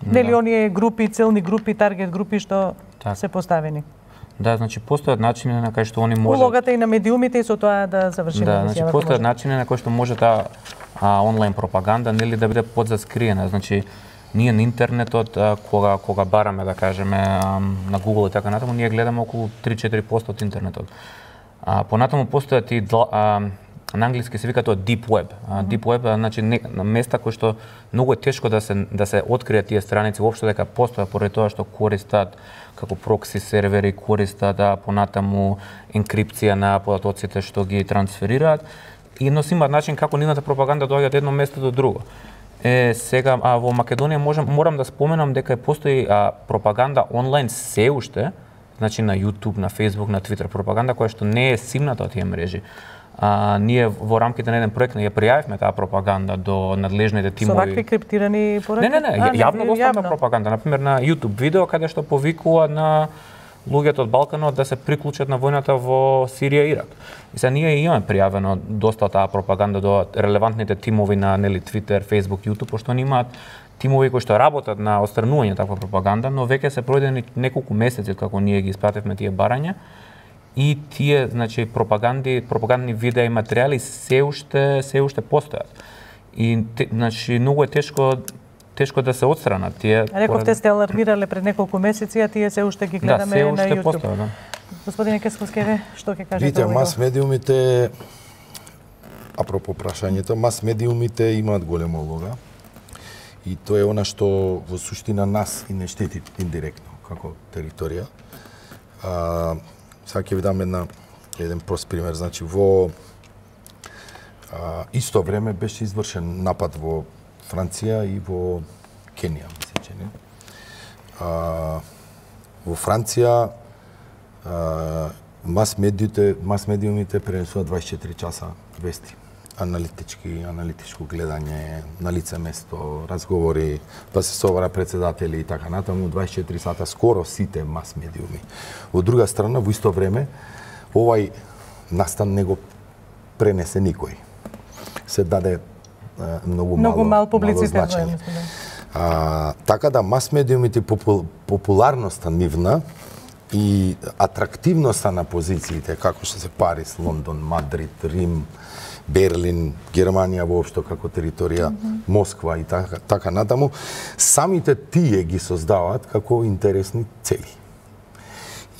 [SPEAKER 7] нели оние групи, целни групи, таргет групи што се поставени.
[SPEAKER 11] Да, значи постојат начини на кои што они можат
[SPEAKER 7] улогата и на медиумите и со тоа да завршиме.
[SPEAKER 11] Да, значи постојат начини на кои што може таа онлайн пропаганда нели да биде подзаскриена. Значи ние на интернетот кога бараме да кажеме на Google и така натаму, ние гледаме околу 3-4% од интернетот. Понатаму постојат и на англиски се вика тоа deep web. Deep web значи на места кои што многу е тешко да се откријат тие страници воопшто дека постојат поради тоа што користат како прокси сервери, користат понатаму енкрипција на податоците што ги трансферираат и еднос имаат начин како нивната пропаганда доаѓа од едно место до друго. Сега во Македонија морам да споменам дека постои пропаганда онлайн се уште, значи на YouTube, на Facebook, на Twitter, пропаганда која што не е симната од тие мрежи. Ние во рамките на еден проект ја пријавивме таа пропаганда до надлежните тимови.
[SPEAKER 7] Со вакви криптирани пораки?
[SPEAKER 11] Не, јавно достапна пропаганда, например на YouTube видео каде што повикува на луѓето од Балканот да се приклучат на војната во Сирија и Ирак. И сега ние имаме пријавено доста таа пропаганда до релевантните тимови на нели Twitter, Facebook, YouTube, пошто они имаат тимови кои што работат на отстранување таква пропаганда, но веќе се пројдени неколку месеци како ние ги испративме тие барања. И тие значи пропагандни видеа и материјали се уште постојат. И значи многу е тешко да се отстранат тие.
[SPEAKER 7] Рековте сте алармирале пред неколку месеци, а тие се уште ги гледаме на YouTube.
[SPEAKER 11] Постојат, да.
[SPEAKER 7] Господине Кесковски, што ќе кажете?
[SPEAKER 10] Видите, мас медиумите, апропо прашањето, мас медиумите имаат голема улога. И тоа е она што во суштина нас и не штети индиректно како територија. Сега ќе ви дам еден прост пример. Значи, во исто време беше извршен напад во Франција и во Кенија, мислече, не? Во Франција мас медиумите пренесуваат 24 часа вести. Аналитичко гледање, на лице место, разговори, па се собра председатели и така натаму, 24 сата, скоро сите мас медиуми. Од друга страна, во исто време, овај настан не го пренесе никој. Се даде многу мал публицитет. Така да мас медиумите, популарноста нивна и атрактивноста на позициите, како што се Париз, Лондон, Мадрид, Рим, Берлин, Германија воопшто како територија, Москва и така натаму, самите тие ги создаваат како интересни цели.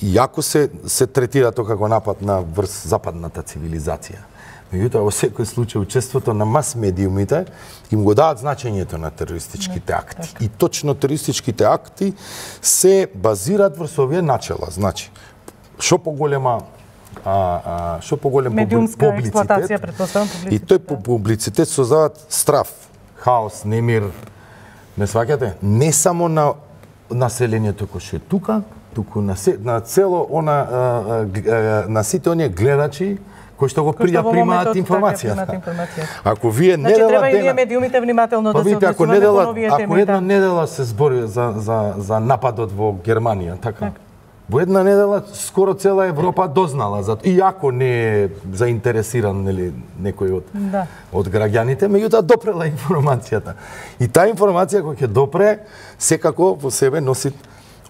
[SPEAKER 10] Иако се третира тоа како напад на врз западната цивилизација. Меѓутоа, во секој случај, учеството на мас медиумите им го дават значењето на терористичките акти. И точно терористичките акти се базираат врз овие начела. Значи, што поголем публицитет, и тој публицитет создават страф, хаос, немир, ме сваќате? Не само на населението кој што е тука, туку на цело на сите оние гледачи кои што го примаат информацијата. Ако вие не
[SPEAKER 7] значи треба и ние медиумите внимателно да се однесуваме кон овие теми.
[SPEAKER 10] Ако една недела се збори за нападот во Германија, така. Во една недела скоро цела Европа дознала за тоа, иако не е заинтересиран нели некој од граѓаните, меѓутоа допрела информацијата. И таа информација која ќе допре секако во себе носи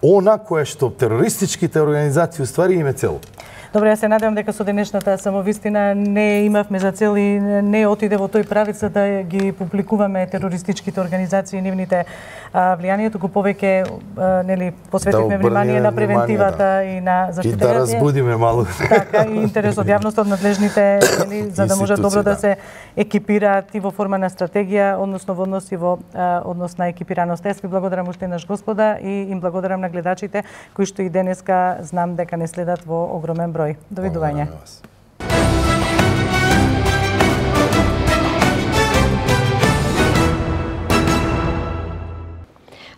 [SPEAKER 10] она кое што терористичките организации уствари име цел.
[SPEAKER 7] Добре, ја се надевам дека со денешната самовистина не имавме за цел и не отиде во тој правец да ги публикуваме терористичките организации и нивните влијание, туку повеќе нели посветивме внимание на превентивата и на заштитата.
[SPEAKER 10] И да разбудиме малку.
[SPEAKER 7] Така, и интерес од јавноста, од надлежните, нели, за да може добро да се екипираат и во форма на стратегија, односно во однос и во однос на екипираност. Јас ви благодарам уште еднаш, господа, и им благодарам на гледачите кои што и денеска знам дека не следат во огромен број. Довидување.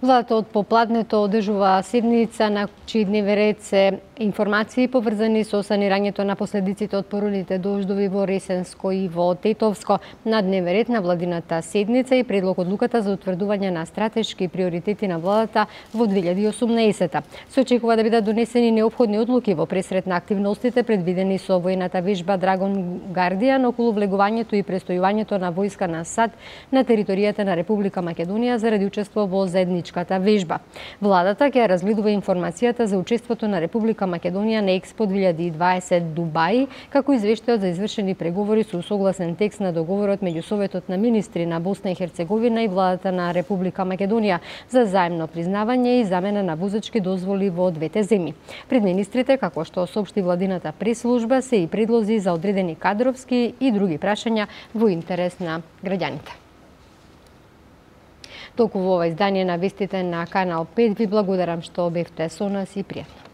[SPEAKER 1] Владата од попладнето одржува седница на чиј дневен ред се информации поврзани со санирањето на последиците од породите дождови во Ресенско и во Тетовско. На дневен ред на владината седница и предлог одлуката за утврдување на стратешки приоритети на владата во 2018. Се очекува да бидат донесени неопходни одлуки во пресрет на активностите предвидени со војната вежба Драгон Гардијан околу влегувањето и престојувањето на војска на САД на територијата на Република Македонија заради учество во заедничката вежба. Владата ќе разгледува информацијата за учеството на Република Македонија на Експо 2020 Дубај, како извештајот за извршени преговори со согласен текст на договорот меѓу Советот на министри на Босна и Херцеговина и владата на Република Македонија за заемно признавање и замена на возачки дозволи во двете земји. Пред министрите, како што соопшти владината пресслужба, се и предлози за одредени кадровски и други прашања во интерес на граѓаните. Толку во ова издание на вестите на Канал 5. Ви благодарам што бевте со нас и пријатно.